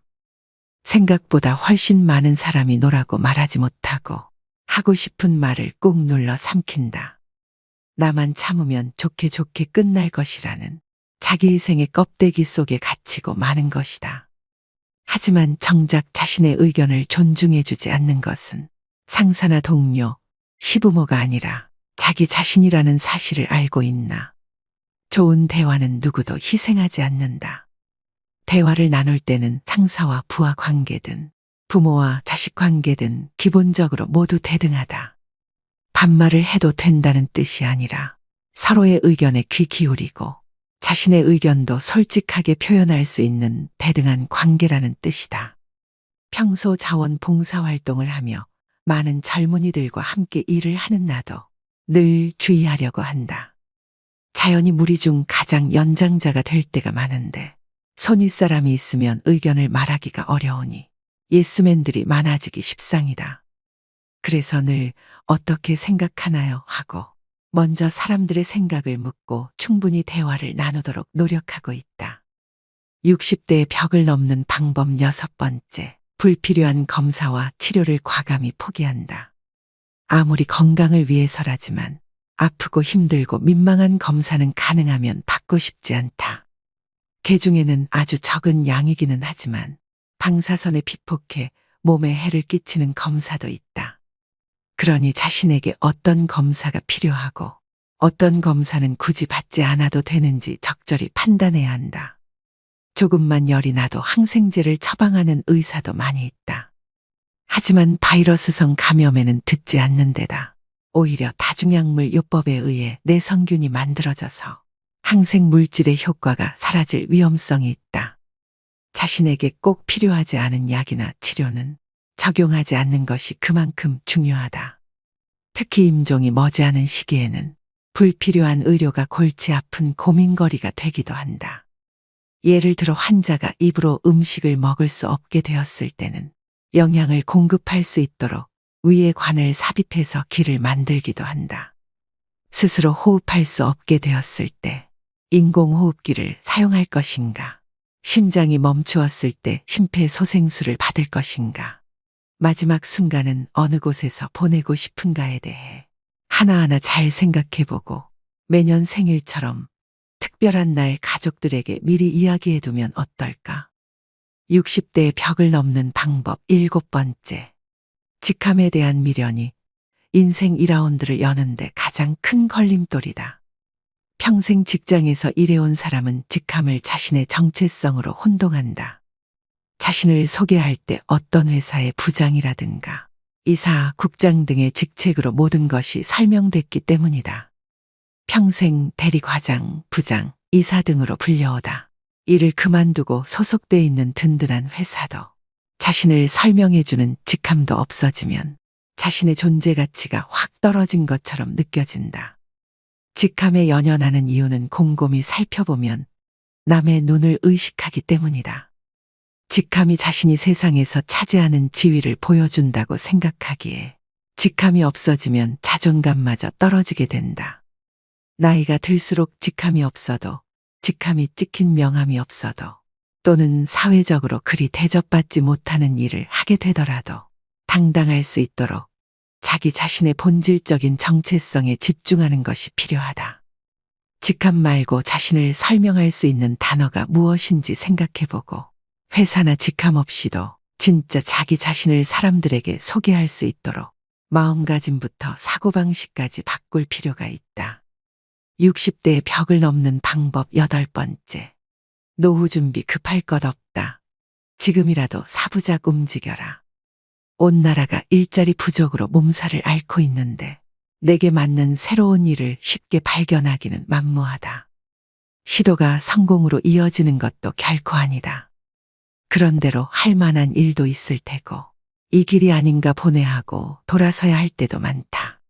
생각보다 훨씬 많은 사람이 노라고 말하지 못하고 하고 싶은 말을 꾹 눌러 삼킨다. 나만 참으면 좋게 좋게 끝날 것이라는 자기희생의 껍데기 속에 갇히고 마는 것이다. 하지만 정작 자신의 의견을 존중해주지 않는 것은 상사나 동료, 시부모가 아니라 자기 자신이라는 사실을 알고 있나? 좋은 대화는 누구도 희생하지 않는다. 대화를 나눌 때는 상사와 부하 관계든 부모와 자식 관계든 기본적으로 모두 대등하다. 반말을 해도 된다는 뜻이 아니라 서로의 의견에 귀 기울이고 자신의 의견도 솔직하게 표현할 수 있는 대등한 관계라는 뜻이다. 평소 자원봉사활동을 하며 많은 젊은이들과 함께 일을 하는 나도 늘 주의하려고 한다. 자연히 무리 중 가장 연장자가 될 때가 많은데 손윗 사람이 있으면 의견을 말하기가 어려우니 예스맨들이 많아지기 십상이다. 그래서 늘 어떻게 생각하나요? 하고 먼저 사람들의 생각을 묻고 충분히 대화를 나누도록 노력하고 있다. 60대의 벽을 넘는 방법 여섯 번째. 불필요한 검사와 치료를 과감히 포기한다. 아무리 건강을 위해서라지만 아프고 힘들고 민망한 검사는 가능하면 받고 싶지 않다. 개중에는 아주 적은 양이기는 하지만 방사선에 비폭해 몸에 해를 끼치는 검사도 있다. 그러니 자신에게 어떤 검사가 필요하고 어떤 검사는 굳이 받지 않아도 되는지 적절히 판단해야 한다. 조금만 열이 나도 항생제를 처방하는 의사도 많이 있다. 하지만 바이러스성 감염에는 듣지 않는 데다 오히려 다중약물 요법에 의해 내성균이 만들어져서 항생 물질의 효과가 사라질 위험성이 있다. 자신에게 꼭 필요하지 않은 약이나 치료는 적용하지 않는 것이 그만큼 중요하다. 특히 임종이 머지않은 시기에는 불필요한 의료가 골치 아픈 고민거리가 되기도 한다. 예를 들어 환자가 입으로 음식을 먹을 수 없게 되었을 때는 영양을 공급할 수 있도록 위에 관을 삽입해서 기를 만들기도 한다. 스스로 호흡할 수 없게 되었을 때 인공호흡기를 사용할 것인가? 심장이 멈추었을 때 심폐소생술을 받을 것인가? 마지막 순간은 어느 곳에서 보내고 싶은가에 대해 하나하나 잘 생각해보고 매년 생일처럼 특별한 날 가족들에게 미리 이야기해두면 어떨까? 60대의 벽을 넘는 방법 일곱 번째. 직함에 대한 미련이 인생 2라운드를 여는데 가장 큰 걸림돌이다. 평생 직장에서 일해온 사람은 직함을 자신의 정체성으로 혼동한다. 자신을 소개할 때 어떤 회사의 부장이라든가 이사, 국장 등의 직책으로 모든 것이 설명됐기 때문이다. 평생 대리과장, 부장, 이사 등으로 불려오다 일을 그만두고 소속돼 있는 든든한 회사도 자신을 설명해주는 직함도 없어지면 자신의 존재 가치가 확 떨어진 것처럼 느껴진다. 직함에 연연하는 이유는 곰곰이 살펴보면 남의 눈을 의식하기 때문이다. 직함이 자신이 세상에서 차지하는 지위를 보여준다고 생각하기에 직함이 없어지면 자존감마저 떨어지게 된다. 나이가 들수록 직함이 없어도 직함이 찍힌 명함이 없어도 또는 사회적으로 그리 대접받지 못하는 일을 하게 되더라도 당당할 수 있도록 자기 자신의 본질적인 정체성에 집중하는 것이 필요하다. 직함 말고 자신을 설명할 수 있는 단어가 무엇인지 생각해보고 회사나 직함 없이도 진짜 자기 자신을 사람들에게 소개할 수 있도록 마음가짐부터 사고방식까지 바꿀 필요가 있다. 60대의 벽을 넘는 방법 여덟 번째. 노후 준비 급할 것 없다. 지금이라도 사부작 움직여라. 온 나라가 일자리 부족으로 몸살을 앓고 있는데 내게 맞는 새로운 일을 쉽게 발견하기는 만무하다. 시도가 성공으로 이어지는 것도 결코 아니다. 그런대로 할 만한 일도 있을 테고 이 길이 아닌가 보내하고 돌아서야 할 때도 많다.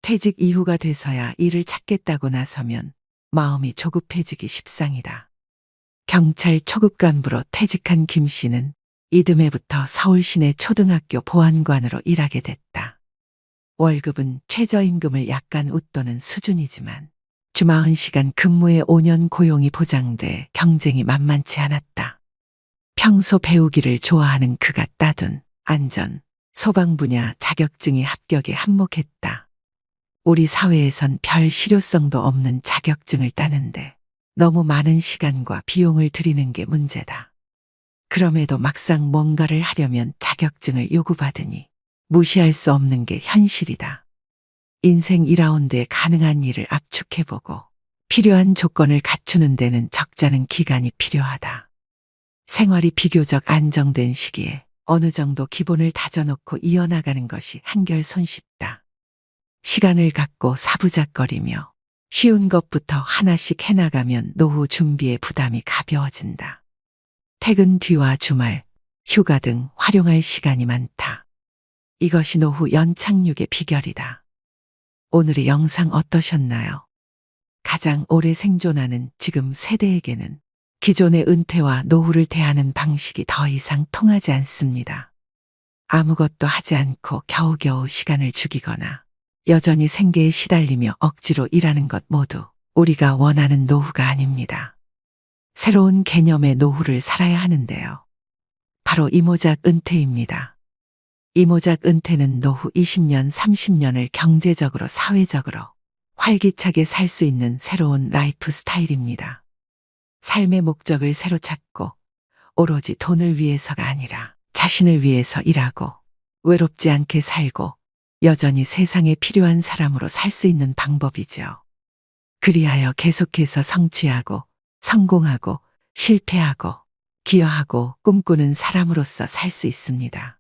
퇴직 이후가 돼서야 일을 찾겠다고 나서면 마음이 조급해지기 십상이다. 경찰 초급 간부로 퇴직한 김 씨는 이듬해부터 서울 시내 초등학교 보안관으로 일하게 됐다. 월급은 최저임금을 약간 웃도는 수준이지만 주 40시간 근무에 5년 고용이 보장돼 경쟁이 만만치 않았다. 평소 배우기를 좋아하는 그가 따둔 안전, 소방 분야 자격증이 합격에 한몫했다. 우리 사회에선 별 실효성도 없는 자격증을 따는데 너무 많은 시간과 비용을 들이는 게 문제다. 그럼에도 막상 뭔가를 하려면 자격증을 요구받으니 무시할 수 없는 게 현실이다. 인생 2라운드에 가능한 일을 압축해보고 필요한 조건을 갖추는 데는 적잖은 기간이 필요하다. 생활이 비교적 안정된 시기에 어느 정도 기본을 다져놓고 이어나가는 것이 한결 손쉽다. 시간을 갖고 사부작거리며 쉬운 것부터 하나씩 해나가면 노후 준비의 부담이 가벼워진다. 퇴근 뒤와 주말, 휴가 등 활용할 시간이 많다. 이것이 노후 연착륙의 비결이다. 오늘의 영상 어떠셨나요? 가장 오래 생존하는 지금 세대에게는 기존의 은퇴와 노후를 대하는 방식이 더 이상 통하지 않습니다. 아무것도 하지 않고 겨우겨우 시간을 죽이거나 여전히 생계에 시달리며 억지로 일하는 것 모두 우리가 원하는 노후가 아닙니다. 새로운 개념의 노후를 살아야 하는데요. 바로 이모작 은퇴입니다. 이모작 은퇴는 노후 20년, 30년을 경제적으로, 사회적으로 활기차게 살 수 있는 새로운 라이프 스타일입니다. 삶의 목적을 새로 찾고 오로지 돈을 위해서가 아니라 자신을 위해서 일하고 외롭지 않게 살고 여전히 세상에 필요한 사람으로 살 수 있는 방법이죠. 그리하여 계속해서 성취하고 성공하고 실패하고 기여하고 꿈꾸는 사람으로서 살 수 있습니다.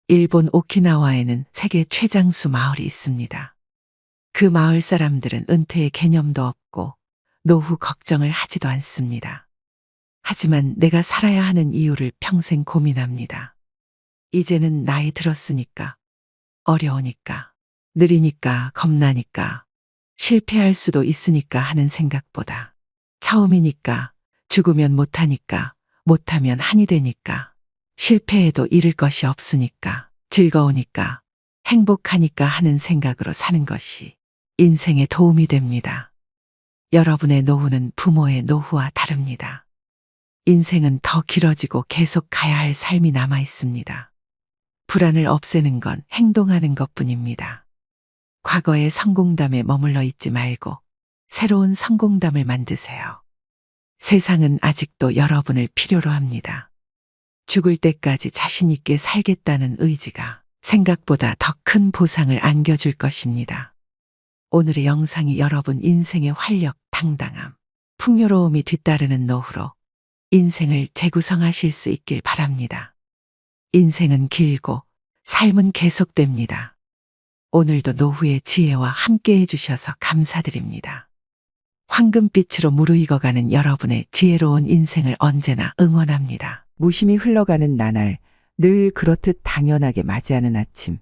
일본 오키나와에는 세계 최장수 마을이 있습니다. 그 마을 사람들은 은퇴의 개념도 없고 노후 걱정을 하지도 않습니다. 하지만 내가 살아야 하는 이유를 평생 고민합니다. 이제는 나이 들었으니까, 어려우니까, 느리니까, 겁나니까, 실패할 수도 있으니까 하는 생각보다 처음이니까, 죽으면 못하니까, 못하면 한이 되니까, 실패해도 잃을 것이 없으니까, 즐거우니까, 행복하니까 하는 생각으로 사는 것이 인생에 도움이 됩니다. 여러분의 노후는 부모의 노후와 다릅니다. 인생은 더 길어지고 계속 가야 할 삶이 남아 있습니다. 불안을 없애는 건 행동하는 것뿐입니다. 과거의 성공담에 머물러 있지 말고 새로운 성공담을 만드세요. 세상은 아직도 여러분을 필요로 합니다. 죽을 때까지 자신 있게 살겠다는 의지가 생각보다 더 큰 보상을 안겨줄 것입니다. 오늘의 영상이 여러분 인생의 활력, 당당함, 풍요로움이 뒤따르는 노후로 인생을 재구성하실 수 있길 바랍니다. 인생은 길고 삶은 계속됩니다. 오늘도 노후의 지혜와 함께 해주셔서 감사드립니다. 황금빛으로 무르익어가는 여러분의 지혜로운 인생을 언제나 응원합니다. 무심히 흘러가는 나날, 늘 그렇듯 당연하게 맞이하는 아침.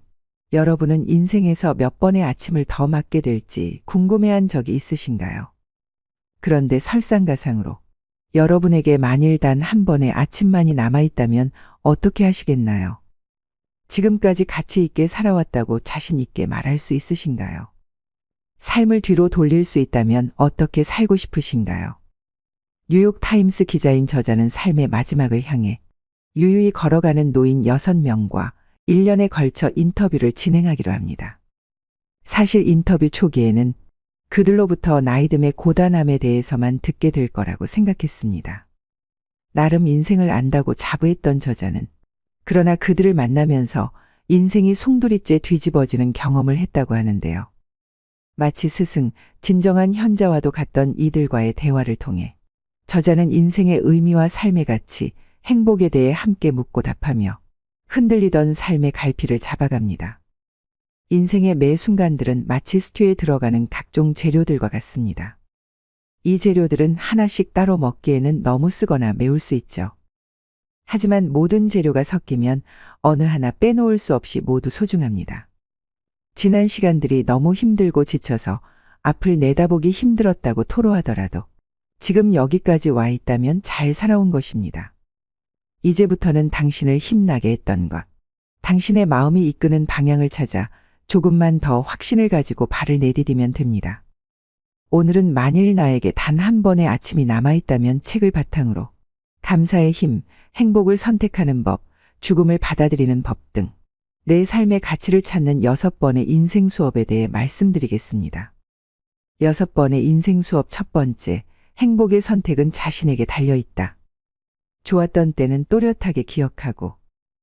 여러분은 인생에서 몇 번의 아침을 더 맞게 될지 궁금해한 적이 있으신가요? 그런데 설상가상으로 여러분에게 만일 단 한 번의 아침만이 남아있다면 어떻게 하시겠나요? 지금까지 가치 있게 살아왔다고 자신 있게 말할 수 있으신가요? 삶을 뒤로 돌릴 수 있다면 어떻게 살고 싶으신가요? 뉴욕타임스 기자인 저자는 삶의 마지막을 향해 유유히 걸어가는 노인 6명과 1년에 걸쳐 인터뷰를 진행하기로 합니다. 사실 인터뷰 초기에는 그들로부터 나이듦의 고단함에 대해서만 듣게 될 거라고 생각했습니다. 나름 인생을 안다고 자부했던 저자는 그러나 그들을 만나면서 인생이 송두리째 뒤집어지는 경험을 했다고 하는데요. 마치 스승, 진정한 현자와도 같던 이들과의 대화를 통해 저자는 인생의 의미와 삶의 가치, 행복에 대해 함께 묻고 답하며 흔들리던 삶의 갈피를 잡아갑니다. 인생의 매 순간들은 마치 스튜에 들어가는 각종 재료들과 같습니다. 이 재료들은 하나씩 따로 먹기에는 너무 쓰거나 매울 수 있죠. 하지만 모든 재료가 섞이면 어느 하나 빼놓을 수 없이 모두 소중합니다. 지난 시간들이 너무 힘들고 지쳐서 앞을 내다보기 힘들었다고 토로하더라도 지금 여기까지 와 있다면 잘 살아온 것입니다. 이제부터는 당신을 힘나게 했던 것, 당신의 마음이 이끄는 방향을 찾아 조금만 더 확신을 가지고 발을 내디디면 됩니다. 오늘은 만일 나에게 단 한 번의 아침이 남아있다면 책을 바탕으로 감사의 힘, 행복을 선택하는 법, 죽음을 받아들이는 법 등 내 삶의 가치를 찾는 6번의 인생 수업에 대해 말씀드리겠습니다. 6번의 인생 수업 첫 번째, 행복의 선택은 자신에게 달려있다. 좋았던 때는 또렷하게 기억하고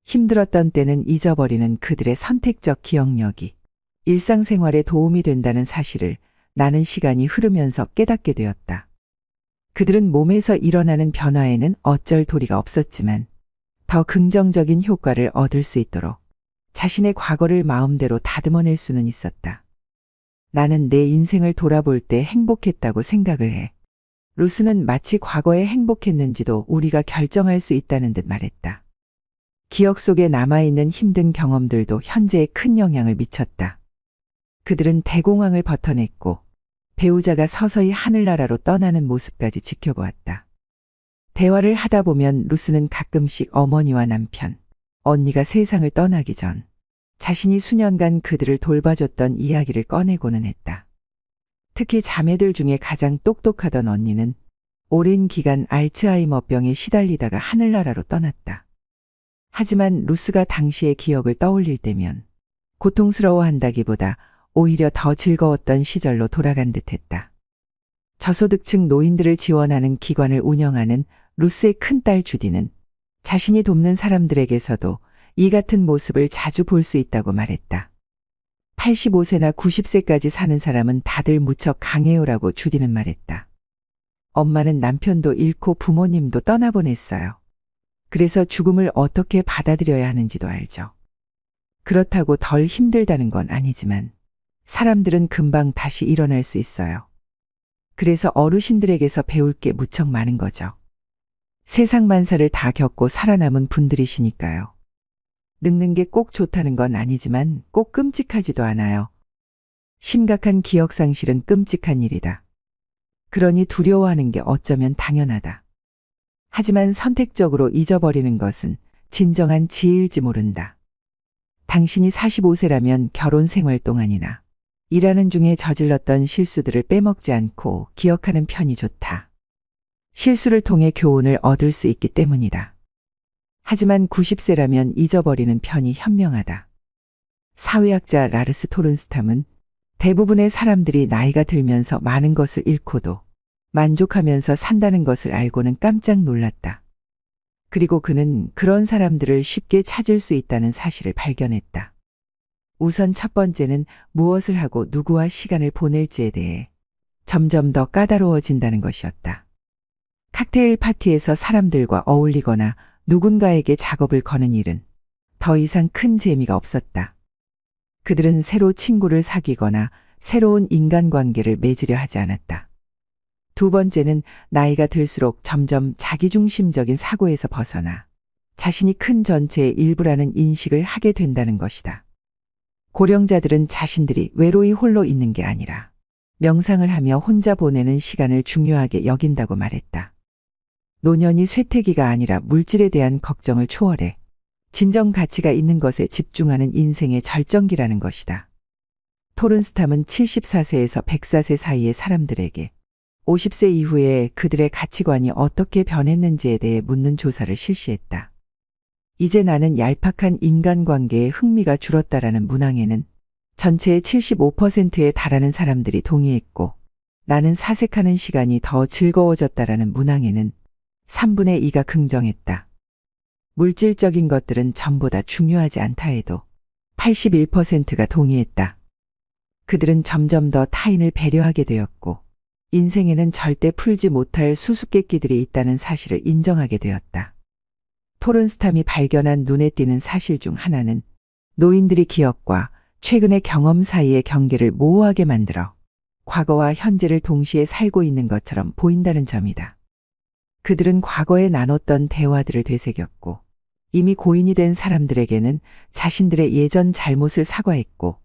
힘들었던 때는 잊어버리는 그들의 선택적 기억력이 일상생활에 도움이 된다는 사실을 나는 시간이 흐르면서 깨닫게 되었다. 그들은 몸에서 일어나는 변화에는 어쩔 도리가 없었지만 더 긍정적인 효과를 얻을 수 있도록 자신의 과거를 마음대로 다듬어낼 수는 있었다. 나는 내 인생을 돌아볼 때 행복했다고 생각을 해. 루스는 마치 과거에 행복했는지도 우리가 결정할 수 있다는 듯 말했다. 기억 속에 남아있는 힘든 경험들도 현재에 큰 영향을 미쳤다. 그들은 대공황을 버텨냈고 배우자가 서서히 하늘나라로 떠나는 모습까지 지켜보았다. 대화를 하다 보면 루스는 가끔씩 어머니와 남편, 언니가 세상을 떠나기 전 자신이 수년간 그들을 돌봐줬던 이야기를 꺼내고는 했다. 특히 자매들 중에 가장 똑똑하던 언니는 오랜 기간 알츠하이머병에 시달리다가 하늘나라로 떠났다. 하지만 루스가 당시의 기억을 떠올릴 때면 고통스러워한다기보다 오히려 더 즐거웠던 시절로 돌아간 듯했다. 저소득층 노인들을 지원하는 기관을 운영하는 루스의 큰딸 주디는 자신이 돕는 사람들에게서도 이 같은 모습을 자주 볼 수 있다고 말했다. 85세나 90세까지 사는 사람은 다들 무척 강해요라고 주디는 말했다. 엄마는 남편도 잃고 부모님도 떠나보냈어요. 그래서 죽음을 어떻게 받아들여야 하는지도 알죠. 그렇다고 덜 힘들다는 건 아니지만 사람들은 금방 다시 일어날 수 있어요. 그래서 어르신들에게서 배울 게 무척 많은 거죠. 세상 만사를 다 겪고 살아남은 분들이시니까요. 늙는 게 꼭 좋다는 건 아니지만 꼭 끔찍하지도 않아요. 심각한 기억상실은 끔찍한 일이다. 그러니 두려워하는 게 어쩌면 당연하다. 하지만 선택적으로 잊어버리는 것은 진정한 지혜일지 모른다. 당신이 45세라면 결혼 생활 동안이나 일하는 중에 저질렀던 실수들을 빼먹지 않고 기억하는 편이 좋다. 실수를 통해 교훈을 얻을 수 있기 때문이다. 하지만 90세라면 잊어버리는 편이 현명하다. 사회학자 라르스 토른스탐은 대부분의 사람들이 나이가 들면서 많은 것을 잃고도 만족하면서 산다는 것을 알고는 깜짝 놀랐다. 그리고 그는 그런 사람들을 쉽게 찾을 수 있다는 사실을 발견했다. 우선 첫 번째는 무엇을 하고 누구와 시간을 보낼지에 대해 점점 더 까다로워진다는 것이었다. 칵테일 파티에서 사람들과 어울리거나 누군가에게 작업을 거는 일은 더 이상 큰 재미가 없었다. 그들은 새로 친구를 사귀거나 새로운 인간관계를 맺으려 하지 않았다. 두 번째는 나이가 들수록 점점 자기중심적인 사고에서 벗어나 자신이 큰 전체의 일부라는 인식을 하게 된다는 것이다. 고령자들은 자신들이 외로이 홀로 있는 게 아니라 명상을 하며 혼자 보내는 시간을 중요하게 여긴다고 말했다. 노년이 쇠퇴기가 아니라 물질에 대한 걱정을 초월해 진정 가치가 있는 것에 집중하는 인생의 절정기라는 것이다. 토른스탐은 74세에서 104세 사이의 사람들에게 50세 이후에 그들의 가치관이 어떻게 변했는지에 대해 묻는 조사를 실시했다. 이제 나는 얄팍한 인간관계에 흥미가 줄었다라는 문항에는 전체의 75%에 달하는 사람들이 동의했고, 나는 사색하는 시간이 더 즐거워졌다라는 문항에는 3분의 2가 긍정했다. 물질적인 것들은 전부 다 중요하지 않다 해도 81%가 동의했다. 그들은 점점 더 타인을 배려하게 되었고, 인생에는 절대 풀지 못할 수수께끼들이 있다는 사실을 인정하게 되었다. 토른스탐이 발견한 눈에 띄는 사실 중 하나는 노인들이 기억과 최근의 경험 사이의 경계를 모호하게 만들어 과거와 현재를 동시에 살고 있는 것처럼 보인다는 점이다. 그들은 과거에 나눴던 대화들을 되새겼고, 이미 고인이 된 사람들에게는 자신들의 예전 잘못을 사과했고,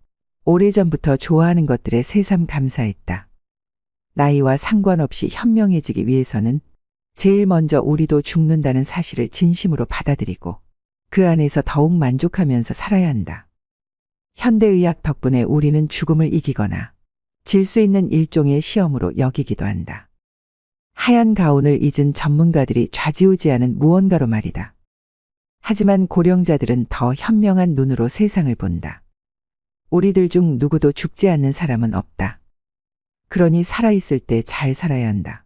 오래전부터 좋아하는 것들에 새삼 감사했다. 나이와 상관없이 현명해지기 위해서는 제일 먼저 우리도 죽는다는 사실을 진심으로 받아들이고 그 안에서 더욱 만족하면서 살아야 한다. 현대의학 덕분에 우리는 죽음을 이기거나 질 수 있는 일종의 시험으로 여기기도 한다. 하얀 가운을 잊은 전문가들이 좌지우지하는 무언가로 말이다. 하지만 고령자들은 더 현명한 눈으로 세상을 본다. 우리들 중 누구도 죽지 않는 사람은 없다. 그러니 살아있을 때 잘 살아야 한다.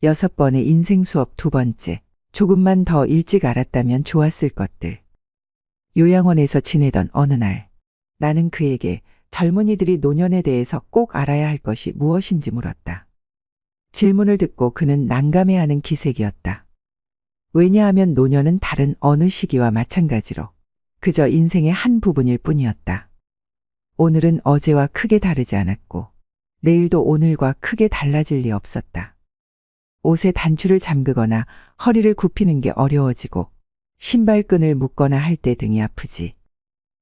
6번의 인생 수업 2번째, 조금만 더 일찍 알았다면 좋았을 것들. 요양원에서 지내던 어느 날, 나는 그에게 젊은이들이 노년에 대해서 꼭 알아야 할 것이 무엇인지 물었다. 질문을 듣고 그는 난감해하는 기색이었다. 왜냐하면 노년은 다른 어느 시기와 마찬가지로 그저 인생의 한 부분일 뿐이었다. 오늘은 어제와 크게 다르지 않았고 내일도 오늘과 크게 달라질 리 없었다. 옷에 단추를 잠그거나 허리를 굽히는 게 어려워지고 신발끈을 묶거나 할 때 등이 아프지.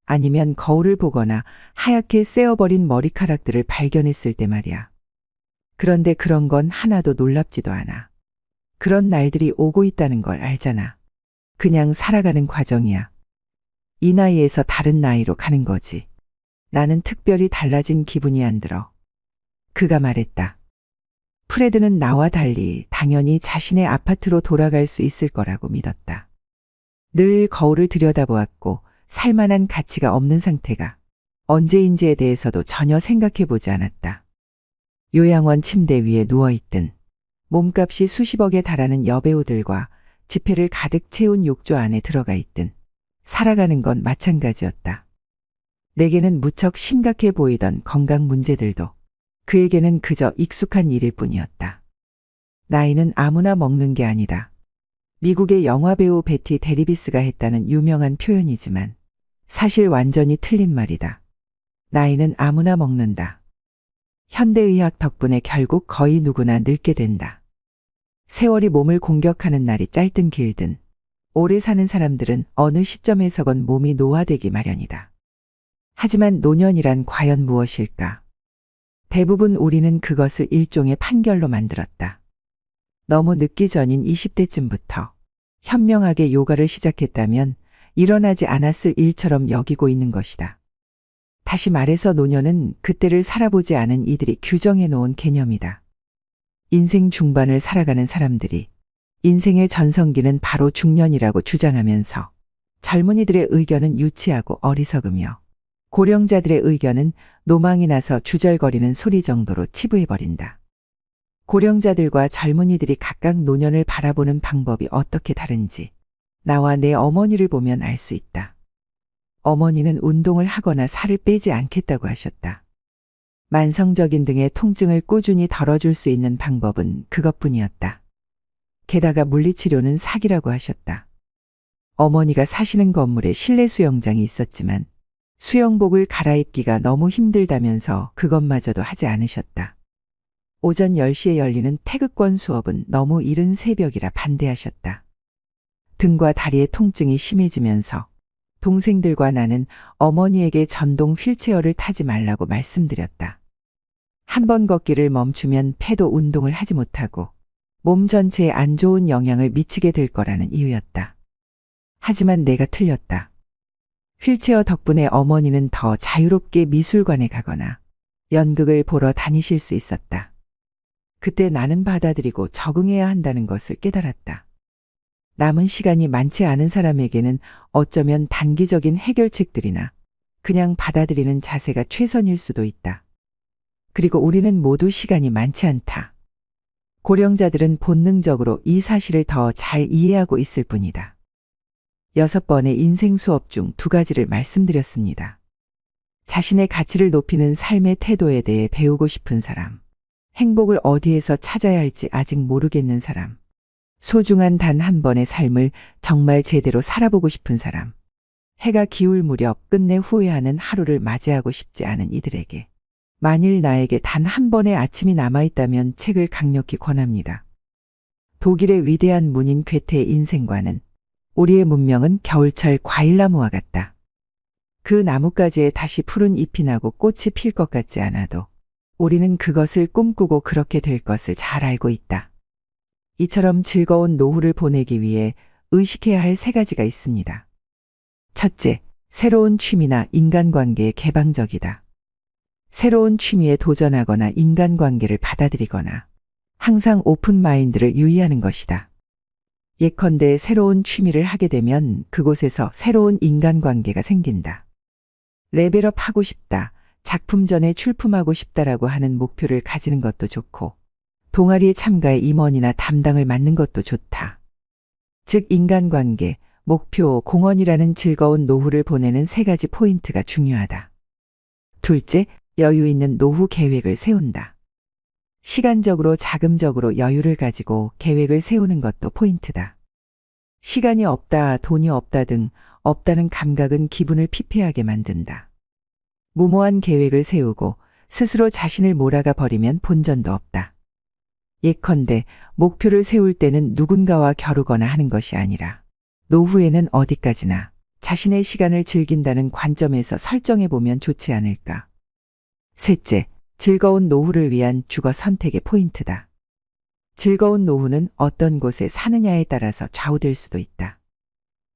아니면 거울을 보거나 하얗게 쎄어버린 머리카락들을 발견했을 때 말이야. 그런데 그런 건 하나도 놀랍지도 않아. 그런 날들이 오고 있다는 걸 알잖아. 그냥 살아가는 과정이야. 이 나이에서 다른 나이로 가는 거지. 나는 특별히 달라진 기분이 안 들어. 그가 말했다. 프레드는 나와 달리 당연히 자신의 아파트로 돌아갈 수 있을 거라고 믿었다. 늘 거울을 들여다보았고 살만한 가치가 없는 상태가 언제인지에 대해서도 전혀 생각해 보지 않았다. 요양원 침대 위에 누워있든 몸값이 수십억에 달하는 여배우들과 지폐를 가득 채운 욕조 안에 들어가 있든 살아가는 건 마찬가지였다. 내게는 무척 심각해 보이던 건강 문제들도 그에게는 그저 익숙한 일일 뿐이었다. 나이는 아무나 먹는 게 아니다. 미국의 영화배우 베티 데리비스가 했다는 유명한 표현이지만 사실 완전히 틀린 말이다. 나이는 아무나 먹는다. 현대의학 덕분에 결국 거의 누구나 늙게 된다. 세월이 몸을 공격하는 날이 짧든 길든 오래 사는 사람들은 어느 시점에서건 몸이 노화되기 마련이다. 하지만 노년이란 과연 무엇일까? 대부분 우리는 그것을 일종의 판결로 만들었다. 너무 늦기 전인 20대쯤부터 현명하게 요가를 시작했다면 일어나지 않았을 일처럼 여기고 있는 것이다. 다시 말해서 노년은 그때를 살아보지 않은 이들이 규정해 놓은 개념이다. 인생 중반을 살아가는 사람들이 인생의 전성기는 바로 중년이라고 주장하면서 젊은이들의 의견은 유치하고 어리석으며 고령자들의 의견은 노망이 나서 주절거리는 소리 정도로 치부해버린다. 고령자들과 젊은이들이 각각 노년을 바라보는 방법이 어떻게 다른지 나와 내 어머니를 보면 알 수 있다. 어머니는 운동을 하거나 살을 빼지 않겠다고 하셨다. 만성적인 등의 통증을 꾸준히 덜어줄 수 있는 방법은 그것뿐이었다. 게다가 물리치료는 사기라고 하셨다. 어머니가 사시는 건물에 실내 수영장이 있었지만 수영복을 갈아입기가 너무 힘들다면서 그것마저도 하지 않으셨다. 오전 10시에 열리는 태극권 수업은 너무 이른 새벽이라 반대하셨다. 등과 다리의 통증이 심해지면서 동생들과 나는 어머니에게 전동 휠체어를 타지 말라고 말씀드렸다. 한 번 걷기를 멈추면 폐도 운동을 하지 못하고 몸 전체에 안 좋은 영향을 미치게 될 거라는 이유였다. 하지만 내가 틀렸다. 휠체어 덕분에 어머니는 더 자유롭게 미술관에 가거나 연극을 보러 다니실 수 있었다. 그때 나는 받아들이고 적응해야 한다는 것을 깨달았다. 남은 시간이 많지 않은 사람에게는 어쩌면 단기적인 해결책들이나 그냥 받아들이는 자세가 최선일 수도 있다. 그리고 우리는 모두 시간이 많지 않다. 고령자들은 본능적으로 이 사실을 더 잘 이해하고 있을 뿐이다. 6번의 인생 수업 중 2가지를 말씀드렸습니다. 자신의 가치를 높이는 삶의 태도에 대해 배우고 싶은 사람, 행복을 어디에서 찾아야 할지 아직 모르겠는 사람, 소중한 단 한 번의 삶을 정말 제대로 살아보고 싶은 사람, 해가 기울 무렵 끝내 후회하는 하루를 맞이하고 싶지 않은 이들에게 만일 나에게 단 한 번의 아침이 남아있다면 책을 강력히 권합니다. 독일의 위대한 문인 괴테의 인생과는 우리의 문명은 겨울철 과일나무와 같다. 그 나뭇가지에 다시 푸른 잎이 나고 꽃이 필 것 같지 않아도 우리는 그것을 꿈꾸고 그렇게 될 것을 잘 알고 있다. 이처럼 즐거운 노후를 보내기 위해 의식해야 할 3가지가 있습니다. 첫째, 새로운 취미나 인간관계에 개방적이다. 새로운 취미에 도전하거나 인간관계를 받아들이거나 항상 오픈마인드를 유의하는 것이다. 예컨대 새로운 취미를 하게 되면 그곳에서 새로운 인간관계가 생긴다. 레벨업 하고 싶다, 작품 전에 출품하고 싶다라고 하는 목표를 가지는 것도 좋고 동아리에 참가해 임원이나 담당을 맡는 것도 좋다. 즉 인간관계, 목표, 공헌이라는 즐거운 노후를 보내는 3가지 포인트가 중요하다. 둘째, 여유 있는 노후 계획을 세운다. 시간적으로 자금적으로 여유를 가지고 계획을 세우는 것도 포인트다. 시간이 없다, 돈이 없다 등 없다는 감각은 기분을 피폐하게 만든다. 무모한 계획을 세우고 스스로 자신을 몰아가 버리면 본전도 없다. 예컨대 목표를 세울 때는 누군가와 겨루거나 하는 것이 아니라 노후에는 어디까지나 자신의 시간을 즐긴다는 관점에서 설정해 보면 좋지 않을까. 셋째, 즐거운 노후를 위한 주거 선택의 포인트다. 즐거운 노후는 어떤 곳에 사느냐에 따라서 좌우될 수도 있다.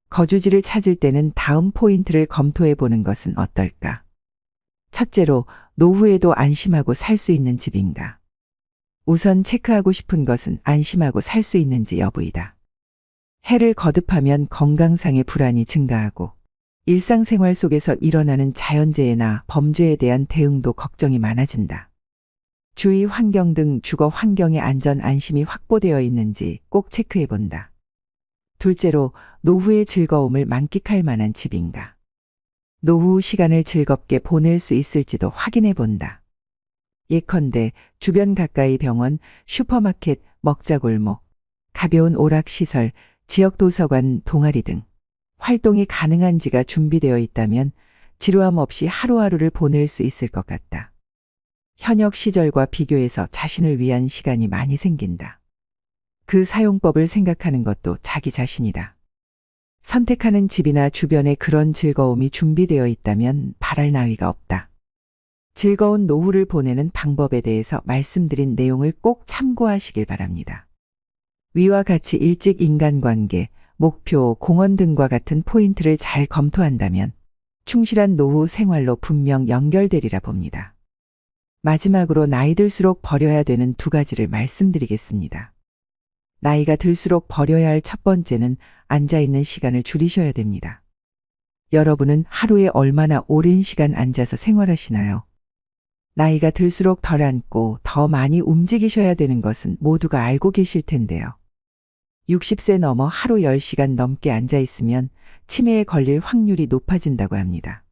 거주지를 찾을 때는 다음 포인트를 검토해 보는 것은 어떨까? 첫째로, 노후에도 안심하고 살 수 있는 집인가? 우선 체크하고 싶은 것은 안심하고 살 수 있는지 여부이다. 해를 거듭하면 건강상의 불안이 증가하고 일상생활 속에서 일어나는 자연재해나 범죄에 대한 대응도 걱정이 많아진다. 주위 환경 등 주거 환경의 안전 안심이 확보되어 있는지 꼭 체크해 본다. 둘째로, 노후의 즐거움을 만끽할 만한 집인가? 노후 시간을 즐겁게 보낼 수 있을지도 확인해 본다. 예컨대 주변 가까이 병원, 슈퍼마켓, 먹자골목, 가벼운 오락시설, 지역 도서관, 동아리 등 활동이 가능한지가 준비되어 있다면 지루함 없이 하루하루를 보낼 수 있을 것 같다. 현역 시절과 비교해서 자신을 위한 시간이 많이 생긴다. 그 사용법을 생각하는 것도 자기 자신이다. 선택하는 집이나 주변에 그런 즐거움이 준비되어 있다면 바랄 나위가 없다. 즐거운 노후를 보내는 방법에 대해서 말씀드린 내용을 꼭 참고하시길 바랍니다. 위와 같이 일찍 인간관계, 목표, 공헌 등과 같은 포인트를 잘 검토한다면 충실한 노후 생활로 분명 연결되리라 봅니다. 마지막으로 나이 들수록 버려야 되는 두 가지를 말씀드리겠습니다. 나이가 들수록 버려야 할 첫 번째는 앉아있는 시간을 줄이셔야 됩니다. 여러분은 하루에 얼마나 오랜 시간 앉아서 생활하시나요? 나이가 들수록 덜 앉고 더 많이 움직이셔야 되는 것은 모두가 알고 계실 텐데요. 60세 넘어 하루 10시간 넘게 앉아 있으면 치매에 걸릴 확률이 높아진다고 합니다.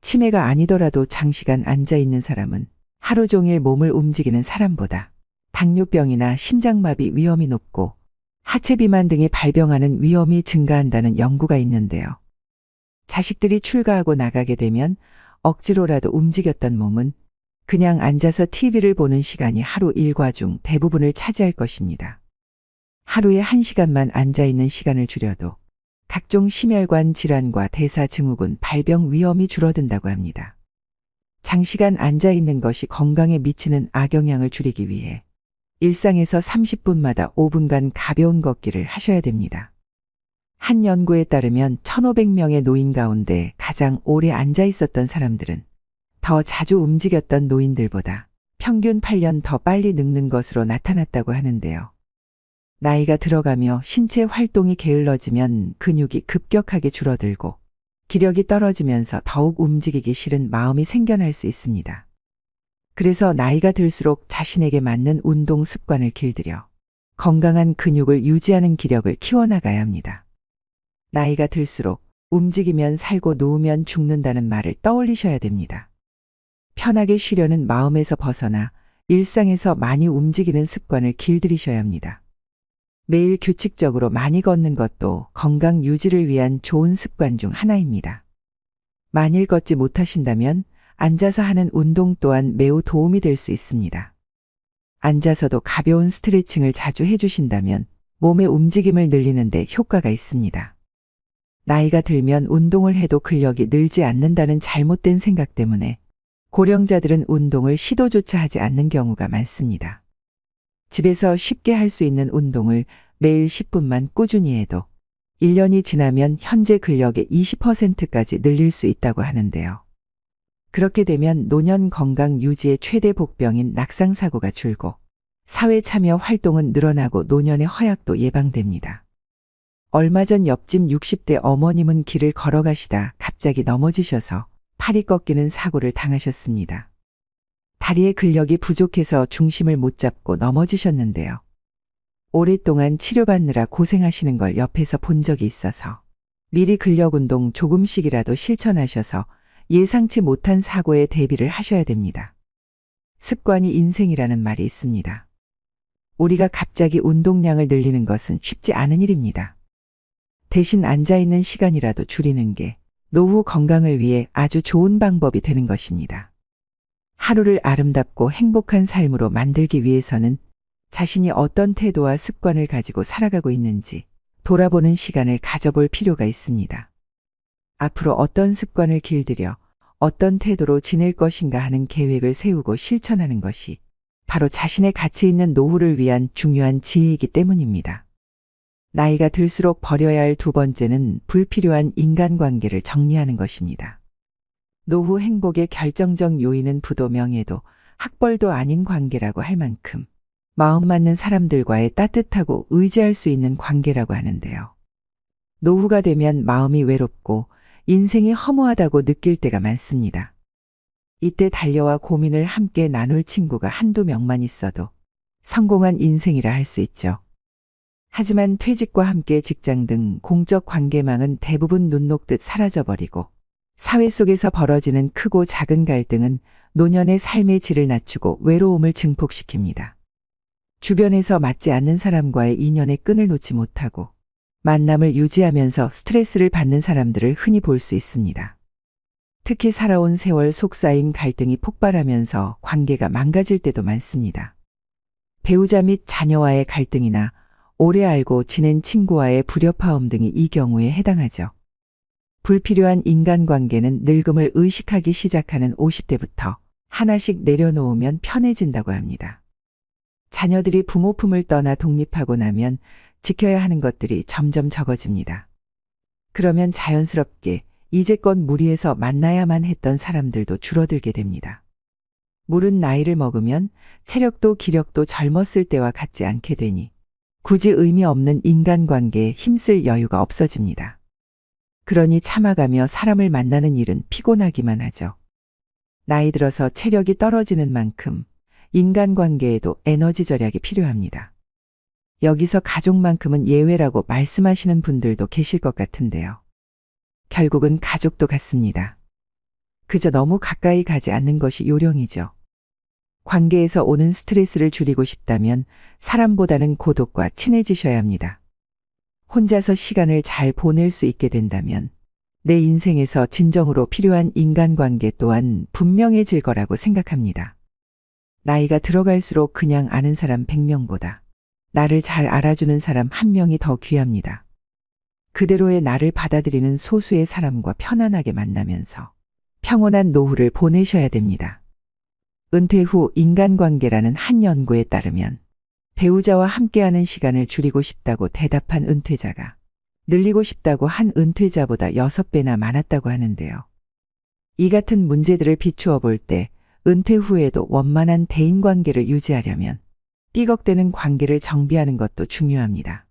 치매가 아니더라도 장시간 앉아 있는 사람은 하루 종일 몸을 움직이는 사람보다 당뇨병이나 심장마비 위험이 높고 하체 비만 등의 발병하는 위험이 증가한다는 연구가 있는데요. 자식들이 출가하고 나가게 되면 억지로라도 움직였던 몸은 그냥 앉아서 TV를 보는 시간이 하루 일과 중 대부분을 차지할 것입니다. 하루에 1시간만 앉아있는 시간을 줄여도 각종 심혈관 질환과 대사증후군 발병 위험이 줄어든다고 합니다. 장시간 앉아있는 것이 건강에 미치는 악영향을 줄이기 위해 일상에서 30분마다 5분간 가벼운 걷기를 하셔야 됩니다. 한 연구에 따르면 1,500명의 노인 가운데 가장 오래 앉아 있었던 사람들은 더 자주 움직였던 노인들보다 평균 8년 더 빨리 늙는 것으로 나타났다고 하는데요. 나이가 들어가며 신체 활동이 게을러지면 근육이 급격하게 줄어들고 기력이 떨어지면서 더욱 움직이기 싫은 마음이 생겨날 수 있습니다. 그래서 나이가 들수록 자신에게 맞는 운동 습관을 길들여 건강한 근육을 유지하는 기력을 키워나가야 합니다. 나이가 들수록 움직이면 살고 누우면 죽는다는 말을 떠올리셔야 됩니다. 편하게 쉬려는 마음에서 벗어나 일상에서 많이 움직이는 습관을 길들이셔야 합니다. 매일 규칙적으로 많이 걷는 것도 건강 유지를 위한 좋은 습관 중 하나입니다. 만일 걷지 못하신다면 앉아서 하는 운동 또한 매우 도움이 될 수 있습니다. 앉아서도 가벼운 스트레칭을 자주 해주신다면 몸의 움직임을 늘리는 데 효과가 있습니다. 나이가 들면 운동을 해도 근력이 늘지 않는다는 잘못된 생각 때문에 고령자들은 운동을 시도조차 하지 않는 경우가 많습니다. 집에서 쉽게 할 수 있는 운동을 매일 10분만 꾸준히 해도 1년이 지나면 현재 근력의 20%까지 늘릴 수 있다고 하는데요. 그렇게 되면 노년 건강 유지의 최대 복병인 낙상사고가 줄고 사회 참여 활동은 늘어나고 노년의 허약도 예방됩니다. 얼마 전 옆집 60대 어머님은 길을 걸어가시다 갑자기 넘어지셔서 팔이 꺾이는 사고를 당하셨습니다. 다리의 근력이 부족해서 중심을 못 잡고 넘어지셨는데요. 오랫동안 치료받느라 고생하시는 걸 옆에서 본 적이 있어서 미리 근력 운동 조금씩이라도 실천하셔서 예상치 못한 사고에 대비를 하셔야 됩니다. 습관이 인생이라는 말이 있습니다. 우리가 갑자기 운동량을 늘리는 것은 쉽지 않은 일입니다. 대신 앉아있는 시간이라도 줄이는 게 노후 건강을 위해 아주 좋은 방법이 되는 것입니다. 하루를 아름답고 행복한 삶으로 만들기 위해서는 자신이 어떤 태도와 습관을 가지고 살아가고 있는지 돌아보는 시간을 가져볼 필요가 있습니다. 앞으로 어떤 습관을 길들여 어떤 태도로 지낼 것인가 하는 계획을 세우고 실천하는 것이 바로 자신의 가치 있는 노후를 위한 중요한 지혜이기 때문입니다. 나이가 들수록 버려야 할 두 번째는 불필요한 인간관계를 정리하는 것입니다. 노후 행복의 결정적 요인은 부도 명예도 학벌도 아닌 관계라고 할 만큼 마음 맞는 사람들과의 따뜻하고 의지할 수 있는 관계라고 하는데요. 노후가 되면 마음이 외롭고 인생이 허무하다고 느낄 때가 많습니다. 이때 달려와 고민을 함께 나눌 친구가 한두 명만 있어도 성공한 인생이라 할 수 있죠. 하지만 퇴직과 함께 직장 등 공적 관계망은 대부분 눈 녹듯 사라져버리고 사회 속에서 벌어지는 크고 작은 갈등은 노년의 삶의 질을 낮추고 외로움을 증폭시킵니다. 주변에서 맞지 않는 사람과의 인연의 끈을 놓지 못하고 만남을 유지하면서 스트레스를 받는 사람들을 흔히 볼 수 있습니다. 특히 살아온 세월 속 쌓인 갈등이 폭발하면서 관계가 망가질 때도 많습니다. 배우자 및 자녀와의 갈등이나 오래 알고 지낸 친구와의 불협화음 등이 이 경우에 해당하죠. 불필요한 인간관계는 늙음을 의식하기 시작하는 50대부터 하나씩 내려놓으면 편해진다고 합니다. 자녀들이 부모 품을 떠나 독립하고 나면 지켜야 하는 것들이 점점 적어집니다. 그러면 자연스럽게 이제껏 무리해서 만나야만 했던 사람들도 줄어들게 됩니다. 물은 나이를 먹으면 체력도 기력도 젊었을 때와 같지 않게 되니 굳이 의미 없는 인간관계에 힘쓸 여유가 없어집니다. 그러니 참아가며 사람을 만나는 일은 피곤하기만 하죠. 나이 들어서 체력이 떨어지는 만큼 인간관계에도 에너지 절약이 필요합니다. 여기서 가족만큼은 예외라고 말씀하시는 분들도 계실 것 같은데요. 결국은 가족도 같습니다. 그저 너무 가까이 가지 않는 것이 요령이죠. 관계에서 오는 스트레스를 줄이고 싶다면 사람보다는 고독과 친해지셔야 합니다. 혼자서 시간을 잘 보낼 수 있게 된다면 내 인생에서 진정으로 필요한 인간관계 또한 분명해질 거라고 생각합니다. 나이가 들어갈수록 그냥 아는 사람 100명보다 나를 잘 알아주는 사람 1명이 더 귀합니다. 그대로의 나를 받아들이는 소수의 사람과 편안하게 만나면서 평온한 노후를 보내셔야 됩니다. 은퇴 후 인간관계라는 한 연구에 따르면 배우자와 함께하는 시간을 줄이고 싶다고 대답한 은퇴자가 늘리고 싶다고 한 은퇴자보다 6배나 많았다고 하는데요. 이 같은 문제들을 비추어 볼 때 은퇴 후에도 원만한 대인관계를 유지하려면 삐걱대는 관계를 정비하는 것도 중요합니다.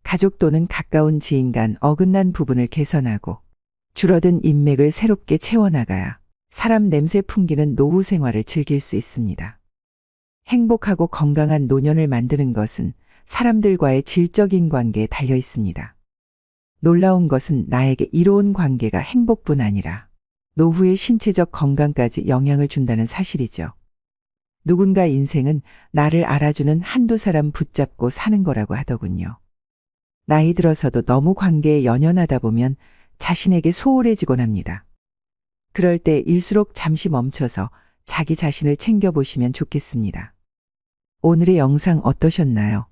가족 또는 가까운 지인 간 어긋난 부분을 개선하고 줄어든 인맥을 새롭게 채워나가야 사람 냄새 풍기는 노후 생활을 즐길 수 있습니다. 행복하고 건강한 노년을 만드는 것은 사람들과의 질적인 관계에 달려 있습니다. 놀라운 것은 나에게 이로운 관계가 행복뿐 아니라 노후의 신체적 건강까지 영향을 준다는 사실이죠. 누군가 인생은 나를 알아주는 한두 사람 붙잡고 사는 거라고 하더군요. 나이 들어서도 너무 관계에 연연하다 보면 자신에게 소홀해지곤 합니다. 그럴 때 일수록 잠시 멈춰서 자기 자신을 챙겨보시면 좋겠습니다. 오늘의 영상 어떠셨나요?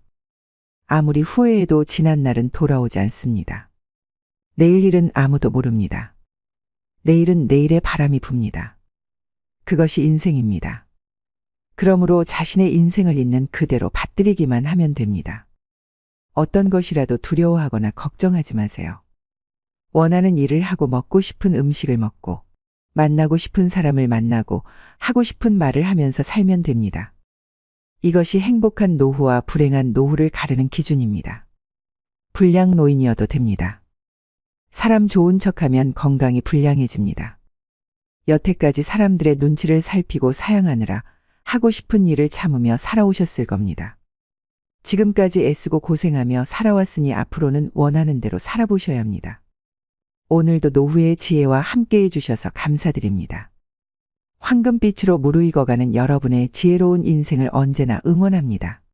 아무리 후회해도 지난 날은 돌아오지 않습니다. 내일 일은 아무도 모릅니다. 내일은 내일의 바람이 붑니다. 그것이 인생입니다. 그러므로 자신의 인생을 있는 그대로 받들이기만 하면 됩니다. 어떤 것이라도 두려워하거나 걱정하지 마세요. 원하는 일을 하고 먹고 싶은 음식을 먹고 만나고 싶은 사람을 만나고 하고 싶은 말을 하면서 살면 됩니다. 이것이 행복한 노후와 불행한 노후를 가르는 기준입니다. 불량 노인이어도 됩니다. 사람 좋은 척하면 건강이 불량해집니다. 여태까지 사람들의 눈치를 살피고 사양하느라 하고 싶은 일을 참으며 살아오셨을 겁니다. 지금까지 애쓰고 고생하며 살아왔으니 앞으로는 원하는 대로 살아보셔야 합니다. 오늘도 노후의 지혜와 함께해 주셔서 감사드립니다. 황금빛으로 무르익어가는 여러분의 지혜로운 인생을 언제나 응원합니다.